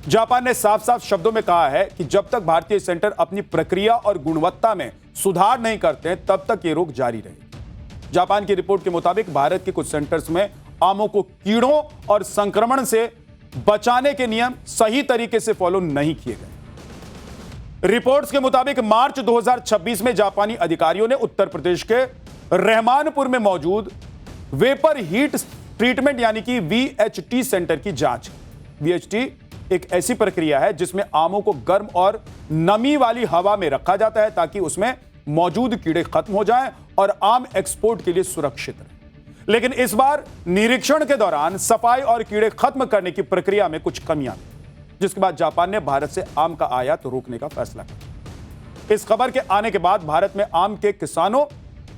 जापान ने साफ साफ शब्दों में कहा है कि जब तक भारतीय सेंटर अपनी प्रक्रिया और गुणवत्ता में सुधार नहीं करते तब तक यह रोक जारी रहेगी। जापान की रिपोर्ट के मुताबिक भारत के कुछ सेंटर्स में आमों को कीड़ों और संक्रमण से बचाने के नियम सही तरीके से फॉलो नहीं किए गए। रिपोर्ट्स के मुताबिक मार्च 2026 में जापानी अधिकारियों ने उत्तर प्रदेश के रहमानपुर में मौजूद वेपर हीट ट्रीटमेंट यानी कि VHT सेंटर की जांच। VHT एक ऐसी प्रक्रिया है जिसमें आमों को गर्म और नमी वाली हवा में रखा जाता है ताकि उसमें मौजूद कीड़े खत्म हो जाएं और आम एक्सपोर्ट के लिए सुरक्षित रहे। लेकिन इस बार निरीक्षण के दौरान सफाई और कीड़े खत्म करने की प्रक्रिया में कुछ कमियां थी, जिसके बाद जापान ने भारत से आम का आयात रोकने का फैसला किया। इस खबर के आने के बाद भारत में आम के किसानों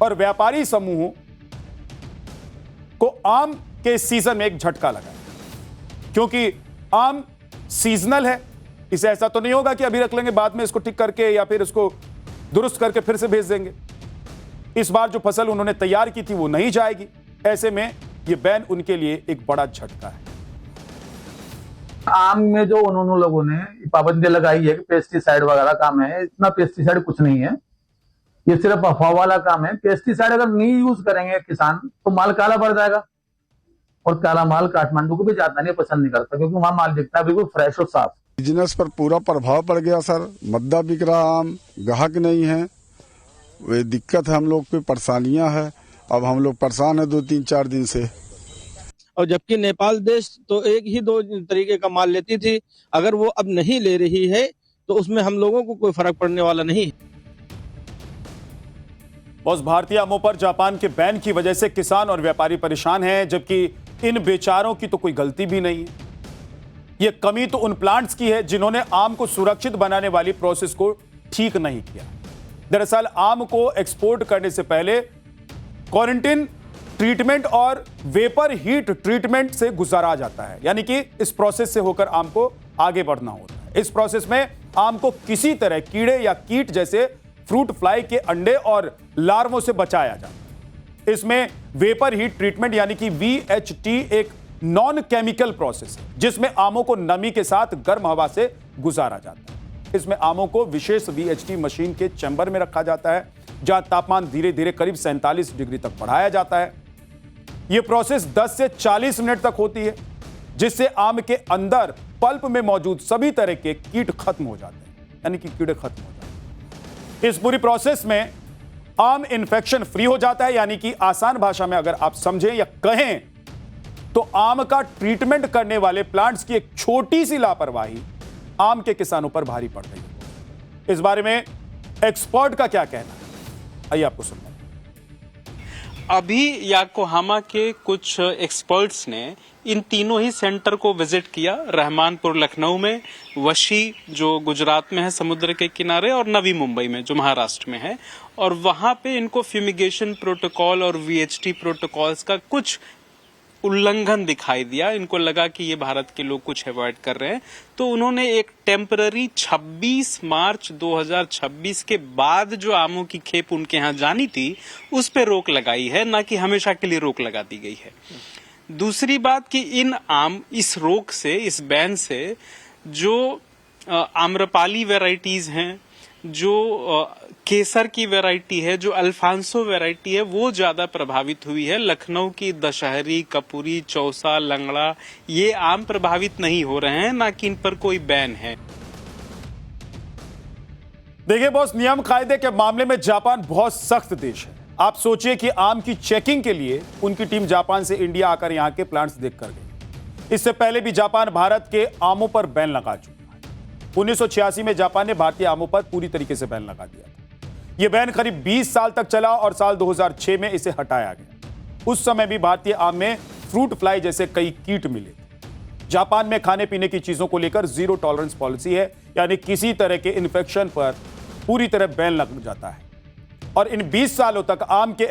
और व्यापारी समूहों को आम के सीजन में एक झटका लगा, क्योंकि आम सीजनल है इसे ऐसा तो नहीं होगा कि अभी रख लेंगे, बाद में इसको ठीक करके या फिर इसको दुरुस्त करके फिर से भेज देंगे। इस बार जो फसल उन्होंने तैयार की थी वो नहीं जाएगी। ऐसे में ये बैन उनके लिए एक बड़ा झटका है। आम में जो उन्होंने लोगों ने पाबंदी लगाई है कि पेस्टिसाइड वगैरह काम है, इतना पेस्टिसाइड कुछ नहीं है, ये सिर्फ अफवाह वाला काम है। पेस्टिसाइड अगर नहीं यूज करेंगे किसान तो माल काला पड़ जाएगा, और काला माल काठमांडू को भी ज्यादा नहीं पसंद नहीं करता, क्योंकि वहां माल दिखता है बिल्कुल फ्रेश और साफ। बिजनेस पर पूरा प्रभाव पड़ गया सर, मद्दा बिक रहा, आम ग्राहक नहीं है, वे दिक्कत है, हम लोग पे परेशानियां है। अब हम लोग परेशान है 2-3-4 दिन से। और जबकि नेपाल देश तो एक ही 2 तरीके का माल लेती थी, अगर वो अब नहीं ले रही है तो उसमें हम लोगों को कोई फर्क पड़ने वाला नहीं है। बॉस, भारतीय आमों पर जापान के बैन की वजह से किसान और व्यापारी परेशान हैं, जबकि इन बेचारों की तो कोई गलती भी नहीं है। यह कमी तो उन प्लांट्स की है जिन्होंने आम को सुरक्षित बनाने वाली प्रोसेस को ठीक नहीं किया। दरअसल आम को एक्सपोर्ट करने से पहले क्वारंटाइन ट्रीटमेंट और वेपर हीट ट्रीटमेंट से गुजारा जाता है, यानी कि इस प्रोसेस से होकर आम को आगे बढ़ना होता है। इस प्रोसेस में आम को किसी तरह कीड़े या कीट जैसे फ्रूट फ्लाई के अंडे और लार्वों से बचाया जाता है। इसमें वेपर हीट ट्रीटमेंट यानी कि VHT एक नॉन केमिकल प्रोसेस है, जिसमें आमों को नमी के साथ गर्म हवा से गुजारा जाता है। इसमें आमों को विशेष VHT मशीन के चैम्बर में रखा जाता है, जहां तापमान धीरे धीरे करीब 47 डिग्री तक बढ़ाया जाता है। यह प्रोसेस 10 से 40 मिनट तक होती है, जिससे आम के अंदर पल्प में मौजूद सभी तरह के कीट खत्म हो जाते हैं, यानी कि कीड़े खत्म हो जाते हैं। इस पूरी प्रोसेस में आम इन्फेक्शन फ्री हो जाता है, यानी कि आसान भाषा में अगर आप समझें या कहें तो आम का ट्रीटमेंट करने वाले प्लांट्स की एक छोटी सी लापरवाही आम के किसानों पर भारी पड़ रही है। इस बारे में एक्सपर्ट का क्या कहना है, आइए आपको सुनना। अभी याकोहामा के कुछ एक्सपर्ट्स ने इन तीनों ही सेंटर को विजिट किया, रहमानपुर लखनऊ में, वशी जो गुजरात में है समुद्र के किनारे, और नवी मुंबई में जो महाराष्ट्र में है। और वहां पे इनको फ्यूमिगेशन प्रोटोकॉल और VHT प्रोटोकॉल्स का कुछ उल्लंघन दिखाई दिया। इनको लगा कि ये भारत के लोग कुछ अवॉइड कर रहे हैं, तो उन्होंने एक टेम्पररी 26 मार्च 2026 के बाद जो आमों की खेप उनके यहाँ जानी थी उस पे रोक लगाई है, ना कि हमेशा के लिए रोक लगा दी गई है। दूसरी बात कि इन आम इस रोक से, इस बैन से जो आम्रपाली वैरायटीज हैं, जो केसर की वैरायटी है, जो अल्फांसो वैरायटी है, वो ज्यादा प्रभावित हुई है। लखनऊ की दशहरी, कपूरी, चौसा, लंगड़ा ये आम प्रभावित नहीं हो रहे हैं, ना कि इन पर कोई बैन है। देखिए बॉस, नियम कायदे के मामले में जापान बहुत सख्त देश है। आप सोचिए कि आम की चेकिंग के लिए उनकी टीम जापान से इंडिया आकर यहां के प्लांट्स देखकर गई। इससे पहले भी जापान भारत के आमों पर बैन लगा चुका है। 1986 में जापान ने भारतीय आमों पर पूरी तरीके से बैन लगा दिया था। यह बैन करीब 20 साल तक चला और साल 2006 में इसे हटाया गया। उस समय भी भारतीय आम में फ्रूट फ्लाई जैसे कई कीट मिले। जापान में खाने पीने की चीजों को लेकर जीरो टॉलरेंस पॉलिसी है, यानी किसी तरह के इन्फेक्शन पर पूरी तरह बैन लग जाता है। और इन 20 सालों तक आम के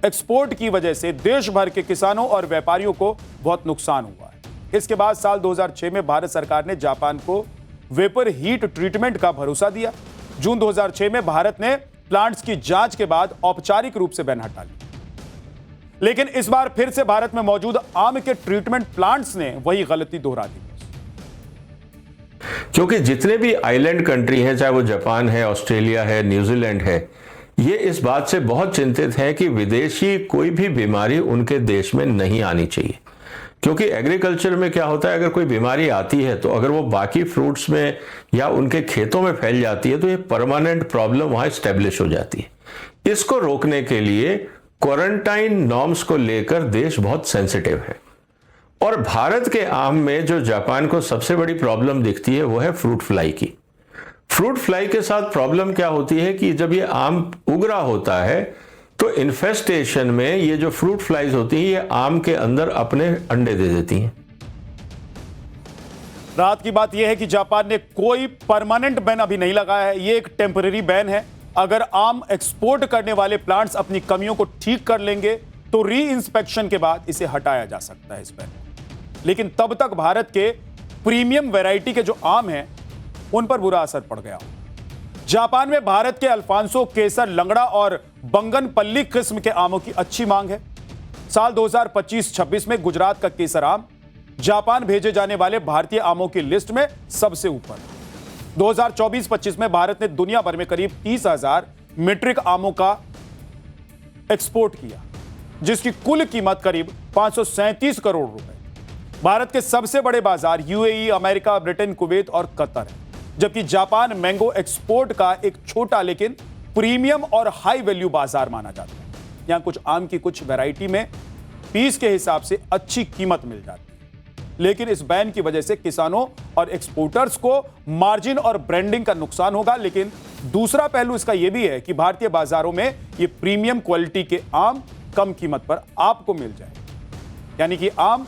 एक्सपोर्ट की वजह से देश भर के किसानों और व्यापारियों को बहुत नुकसान हुआ है। इसके बाद साल 2006 में भारत सरकार ने जापान को वेपर हीट ट्रीटमेंट का भरोसा दिया। जून 2006 में भारत ने प्लांट्स की जांच के बाद औपचारिक रूप से बैन हटा लिया। लेकिन इस बार फिर से भारत में मौजूद आम के ट्रीटमेंट प्लांट्स ने वही गलती दोहरा दी, क्योंकि जितने भी आइलैंड कंट्री हैं, चाहे वो जापान है, ऑस्ट्रेलिया है, न्यूजीलैंड है, ये इस बात से बहुत चिंतित है कि विदेशी कोई भी बीमारी उनके देश में नहीं आनी चाहिए। क्योंकि एग्रीकल्चर में क्या होता है, अगर कोई बीमारी आती है तो अगर वो बाकी फ्रूट्स में या उनके खेतों में फैल जाती है तो ये परमानेंट प्रॉब्लम वहां स्टेब्लिश हो जाती है। इसको रोकने के लिए क्वारंटाइन नॉर्म्स को लेकर देश बहुत सेंसिटिव है। और भारत के आम में जो जापान को सबसे बड़ी प्रॉब्लम दिखती है वो है फ्रूट फ्लाई की। फ्रूट फ्लाई के साथ प्रॉब्लम क्या होती है कि जब ये आम उग रहा होता है तो इन्फेस्टेशन में ये जो फ्रूट फ्लाइज होती हैं ये आम के अंदर अपने अंडे दे देती हैं। रात की बात यह है कि जापान ने कोई परमानेंट बैन अभी नहीं लगाया है, ये एक टेम्पररी बैन है। अगर आम एक्सपोर्ट करने वाले प्लांट्स अपनी कमियों को ठीक कर लेंगे तो री इंस्पेक्शन के बाद इसे हटाया जा सकता है इस बैन। लेकिन तब तक भारत के प्रीमियम वैरायटी के जो आम हैं उन पर बुरा असर पड़ गया हो। जापान में भारत के अल्फांसो, केसर, लंगड़ा और बंगनपल्ली किस्म के आमों की अच्छी मांग है। साल 2025-26 में गुजरात का केसर आम जापान भेजे जाने वाले भारतीय आमों की लिस्ट में सबसे ऊपर। 2024-25 में भारत ने दुनिया भर में करीब 30,000 मीट्रिक आमों का एक्सपोर्ट किया, जिसकी कुल कीमत करीब 537 करोड़ रुपए। भारत के सबसे बड़े बाजार यूएई, अमेरिका, ब्रिटेन, कुवैत और कतर है, जबकि जापान मैंगो एक्सपोर्ट का एक छोटा लेकिन प्रीमियम और हाई वैल्यू बाजार माना जाता है। यहां कुछ आम की कुछ वैरायटी में पीस के हिसाब से अच्छी कीमत मिल जाती है, लेकिन इस बैन की वजह से किसानों और एक्सपोर्टर्स को मार्जिन और ब्रांडिंग का नुकसान होगा। लेकिन दूसरा पहलू इसका यह भी है कि भारतीय बाजारों में ये प्रीमियम क्वालिटी के आम कम कीमत पर आपको मिल जाए, यानी कि आम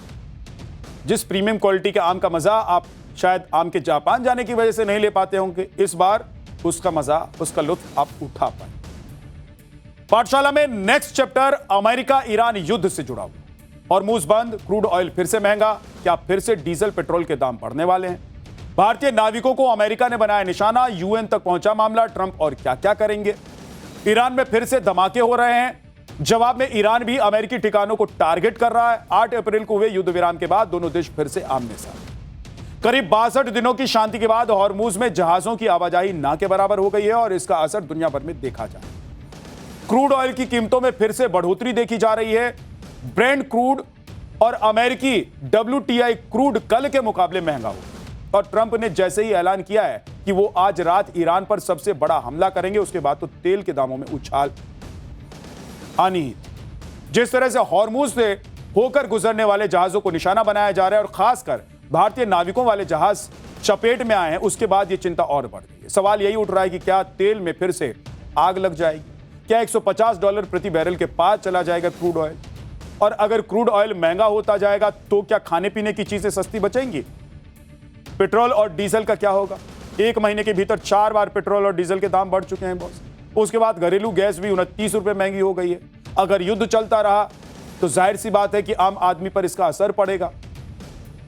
जिस प्रीमियम क्वालिटी के आम का मजा आप शायद आम के जापान जाने की वजह से नहीं ले पाते होंगे, इस बार उसका मजा, उसका लुत्फ आप उठा पाए। पाठशाला में नेक्स्ट चैप्टर अमेरिका ईरान युद्ध से जुड़ा हुआ। हॉर्मुज बंद, क्रूड ऑयल फिर से महंगा, क्या फिर से डीजल पेट्रोल के दाम बढ़ने वाले हैं? भारतीय नाविकों को अमेरिका ने बनाया निशाना, यूएन तक पहुंचा मामला, ट्रंप और क्या क्या करेंगे? ईरान में फिर से धमाके हो रहे हैं, जवाब में ईरान भी अमेरिकी ठिकानों को टारगेट कर रहा है। 8 अप्रैल को हुए युद्ध विराम के बाद दोनों देश फिर से आमने सामने। करीब 62 दिनों की शांति के बाद हॉर्मुज में जहाजों की आवाजाही ना के बराबर हो गई है और इसका असर दुनिया भर में देखा जा रहा है। क्रूड ऑयल की कीमतों में फिर से बढ़ोतरी देखी जा रही है। ब्रेंट क्रूड और अमेरिकी WTI क्रूड कल के मुकाबले महंगा हो, और ट्रंप ने जैसे ही ऐलान किया है कि वो आज रात ईरान पर सबसे बड़ा हमला करेंगे, उसके बाद तो तेल के दामों में उछाल आनी ही। जिस तरह से हॉर्मुज से होकर गुजरने वाले जहाजों को निशाना बनाया जा रहा है और खासकर भारतीय नाविकों वाले जहाज चपेट में आए हैं, उसके बाद यह चिंता और बढ़ गई है। सवाल यही उठ रहा है कि क्या तेल में फिर से आग लग जाएगी? क्या $150 प्रति बैरल के पार चला जाएगा क्रूड ऑयल? और अगर क्रूड ऑयल महंगा होता जाएगा तो क्या खाने पीने की चीजें सस्ती बचेंगी? पेट्रोल और डीजल का क्या होगा? 1 महीने के भीतर 4 बार पेट्रोल और डीजल के दाम बढ़ चुके हैं बॉस। उसके बाद घरेलू गैस भी 29 रुपए महंगी हो गई है। अगर युद्ध चलता रहा तो जाहिर सी बात है कि आम आदमी पर इसका असर पड़ेगा।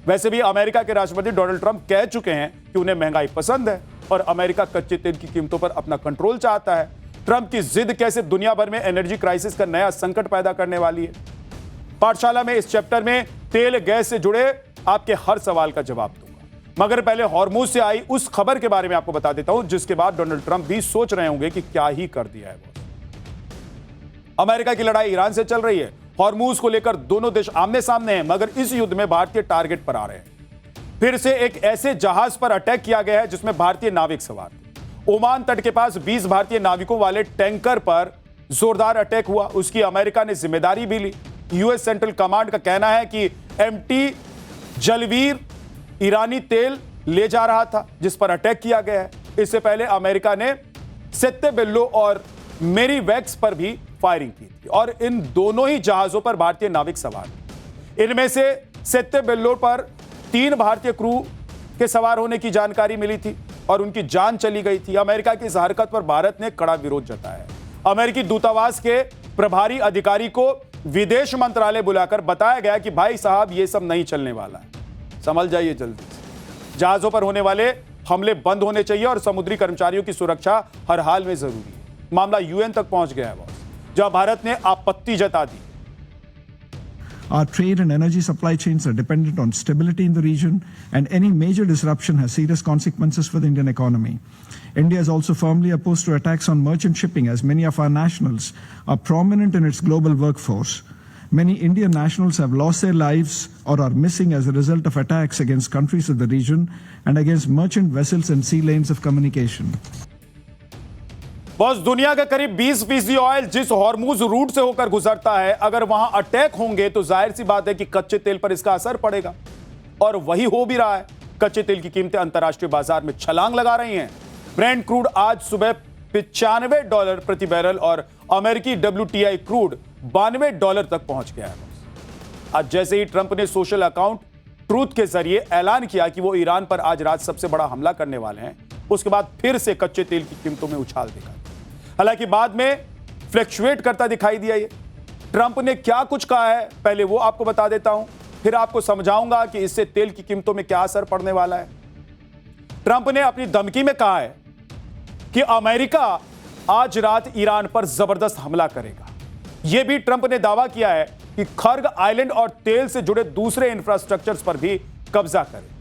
वैसे भी अमेरिका के राष्ट्रपति डोनाल्ड ट्रंप कह चुके हैं कि उन्हें महंगाई पसंद है और अमेरिका कच्चे तेल की कीमतों पर अपना कंट्रोल चाहता है। ट्रंप की जिद कैसे दुनिया भर में एनर्जी क्राइसिस का नया संकट पैदा करने वाली है? पाठशाला में इस चैप्टर में तेल गैस से जुड़े आपके हर सवाल का जवाब दूंगा, मगर पहले हॉर्मुज से आई उस खबर के बारे में आपको बता देता हूं जिसके बाद डोनाल्ड ट्रंप भी सोच रहे होंगे कि क्या ही कर दिया है वो। अमेरिका की लड़ाई ईरान से चल रही है। हॉर्मुज को लेकर दोनों देश आमने सामने हैं, मगर इस युद्ध में भारतीय टारगेट पर आ रहे हैं। फिर से एक ऐसे जहाज पर अटैक किया गया है जिसमें भारतीय नाविक सवार थे। ओमान तट के पास 20 भारतीय नाविकों वाले टैंकर पर जोरदार अटैक हुआ, उसकी अमेरिका ने जिम्मेदारी भी ली। यूएस सेंट्रल कमांड का कहना है कि MT जलवीर ईरानी तेल ले जा रहा था जिस पर अटैक किया गया है। इससे पहले अमेरिका ने सेत्तेबेल्लो और मेरीवेक्स पर भी फायरिंग की थी और इन दोनों ही जहाजों पर भारतीय नाविक सवार थे। इनमें से सेत्तेबेल्लो पर 3 भारतीय क्रू के सवार होने की जानकारी मिली थी और उनकी जान चली गई थी। अमेरिका की इस हरकत पर भारत ने कड़ा विरोध जताया है। अमेरिकी दूतावास के प्रभारी अधिकारी को विदेश मंत्रालय बुलाकर बताया गया कि भाई साहब ये सब नहीं चलने वाला है, समझ जाइए जल्दी से। जहाजों पर होने वाले हमले बंद होने चाहिए और समुद्री कर्मचारियों की सुरक्षा हर हाल में जरूरी है। मामला यूएन तक पहुंच गया है बॉस, जहां भारत ने आपत्ति जता दी। Our trade and energy supply chains are dependent on stability in the region, and any major disruption has serious consequences for the Indian economy. India is also firmly opposed to attacks on merchant shipping, as many of our nationals are prominent in its global workforce. Many Indian nationals have lost their lives or are missing as a result of attacks against countries of the region and against merchant vessels and sea lanes of communication. Boss, दुनिया का करीब 20% ऑयल जिस हॉर्मुज रूट से होकर गुजरता है, अगर वहां अटैक होंगे तो जाहिर सी बात है कि कच्चे तेल पर इसका असर पड़ेगा, और वही हो भी रहा है। कच्चे तेल की कीमतें अंतर्राष्ट्रीय बाजार में छलांग लगा रही हैं। ब्रेंट क्रूड आज सुबह $95 प्रति बैरल और अमेरिकी WTI क्रूड $92 तक पहुंच गया है। आज जैसे ही ट्रंप ने सोशल अकाउंट ट्रूथ के जरिए ऐलान किया कि वो ईरान पर आज रात सबसे बड़ा हमला करने वाले हैं, उसके बाद फिर से कच्चे तेल की कीमतों में उछाल देखा। हालांकि बाद में फ्लक्चुएट करता दिखाई दिया। ये ट्रंप ने क्या कुछ कहा है पहले वो आपको बता देता हूं, फिर आपको समझाऊंगा कि इससे तेल की कीमतों में क्या असर पड़ने वाला है। ट्रंप ने अपनी धमकी में कहा है कि अमेरिका आज रात ईरान पर जबरदस्त हमला करेगा। यह भी ट्रंप ने दावा किया है कि खर्ग आइलैंड और तेल से जुड़े दूसरे इंफ्रास्ट्रक्चर्स पर भी कब्जा करे।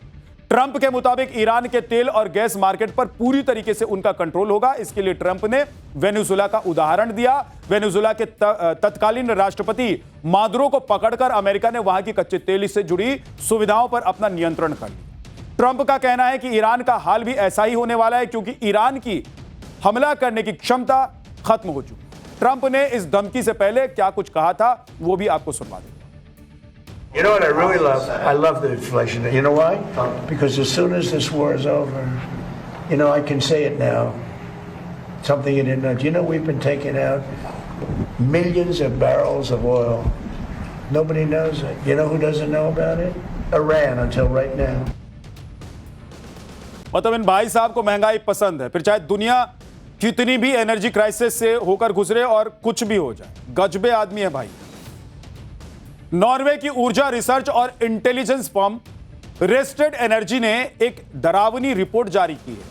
ट्रंप के मुताबिक ईरान के तेल और गैस मार्केट पर पूरी तरीके से उनका कंट्रोल होगा। इसके लिए ट्रंप ने वेनेजुएला का उदाहरण दिया। वेनेजुएला के तत्कालीन राष्ट्रपति मादुरो को पकड़कर अमेरिका ने वहां की कच्चे तेल से जुड़ी सुविधाओं पर अपना नियंत्रण कर लिया। ट्रंप का कहना है कि ईरान का हाल भी ऐसा ही होने वाला है, क्योंकि ईरान की हमला करने की क्षमता खत्म हो चुकी। ट्रंप ने इस धमकी से पहले क्या कुछ कहा था वो भी आपको सुनवा देंगे। You know what I really love? I love the inflation. You know why? Because as soon as this war is over, you know, I can say it now. Something you didn't know. Do you know we've been taking out millions of barrels of oil? Nobody knows it. You know who doesn't know about it? Iran until right now. मतलब इन भाई साहब को महंगाई पसंद है, फिर चाहे दुनिया कितनी भी एनर्जी क्राइसिस से होकर गुजरे और कुछ भी हो जाए। गजबे आदमी है भाई। नॉर्वे की ऊर्जा रिसर्च और इंटेलिजेंस फर्म रेस्टेड एनर्जी ने एक डरावनी रिपोर्ट जारी की है,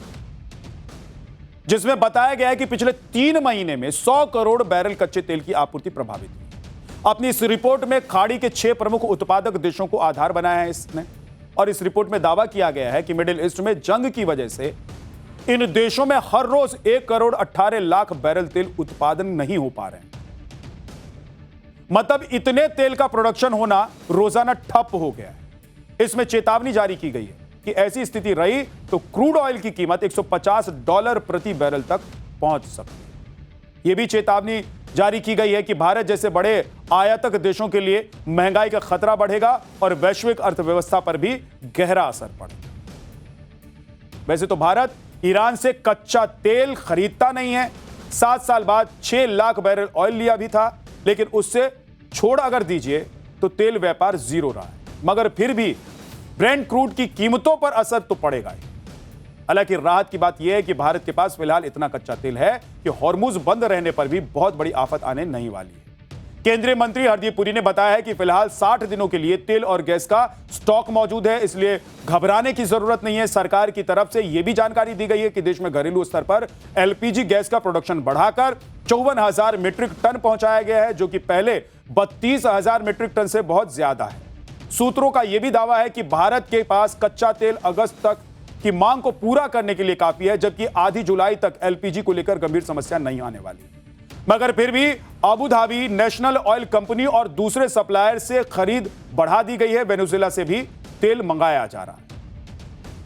जिसमें बताया गया है कि पिछले 3 महीने में 100 करोड़ बैरल कच्चे तेल की आपूर्ति प्रभावित हुई। अपनी इस रिपोर्ट में खाड़ी के 6 प्रमुख उत्पादक देशों को आधार बनाया है इसने, और इस रिपोर्ट में दावा किया गया है कि मिडिल ईस्ट में जंग की वजह से इन देशों में हर रोज 1 करोड़ 18 लाख बैरल तेल उत्पादन नहीं हो पा रहे हैं। मतलब इतने तेल का प्रोडक्शन होना रोजाना ठप हो गया है। इसमें चेतावनी जारी की गई है कि ऐसी स्थिति रही तो क्रूड ऑयल की कीमत $150 प्रति बैरल तक पहुंच सकती है। यह भी चेतावनी जारी की गई है कि भारत जैसे बड़े आयातक देशों के लिए महंगाई का खतरा बढ़ेगा और वैश्विक अर्थव्यवस्था पर भी गहरा असर पड़ेगा। वैसे तो भारत ईरान से कच्चा तेल खरीदता नहीं है। 7 साल बाद 6 लाख बैरल ऑयल लिया भी था, लेकिन उससे छोड़ अगर दीजिए तो तेल व्यापार जीरो रहा है। मगर फिर भी ब्रेंट क्रूड की कीमतों पर असर तो पड़ेगा ही। हालांकि राहत की बात यह है कि भारत के पास फिलहाल इतना कच्चा तेल है कि हॉर्मुज बंद रहने पर भी बहुत बड़ी आफत आने नहीं वाली है। केंद्रीय मंत्री हरदीप पुरी ने बताया है कि फिलहाल 60 दिनों के लिए तेल और गैस का स्टॉक मौजूद है, इसलिए घबराने की जरूरत नहीं है। सरकार की तरफ से यह भी जानकारी दी गई है कि देश में घरेलू स्तर पर एलपीजी गैस का प्रोडक्शन बढ़ाकर 54,000 मीट्रिक टन पहुंचाया गया है, जो कि पहले 32,000 मीट्रिक टन से बहुत ज्यादा है। सूत्रों का यह भी दावा है कि भारत के पास कच्चा तेल अगस्त तक की मांग को पूरा करने के लिए काफी है, जबकि आधी जुलाई तक एलपीजी को लेकर गंभीर समस्या नहीं आने वाली। मगर फिर भी Abu Dhabi national oil company और दूसरे सप्लायर से खरीद बढ़ा दी गई है। वेनेजुएला से भी तेल मंगाया जा रहा है।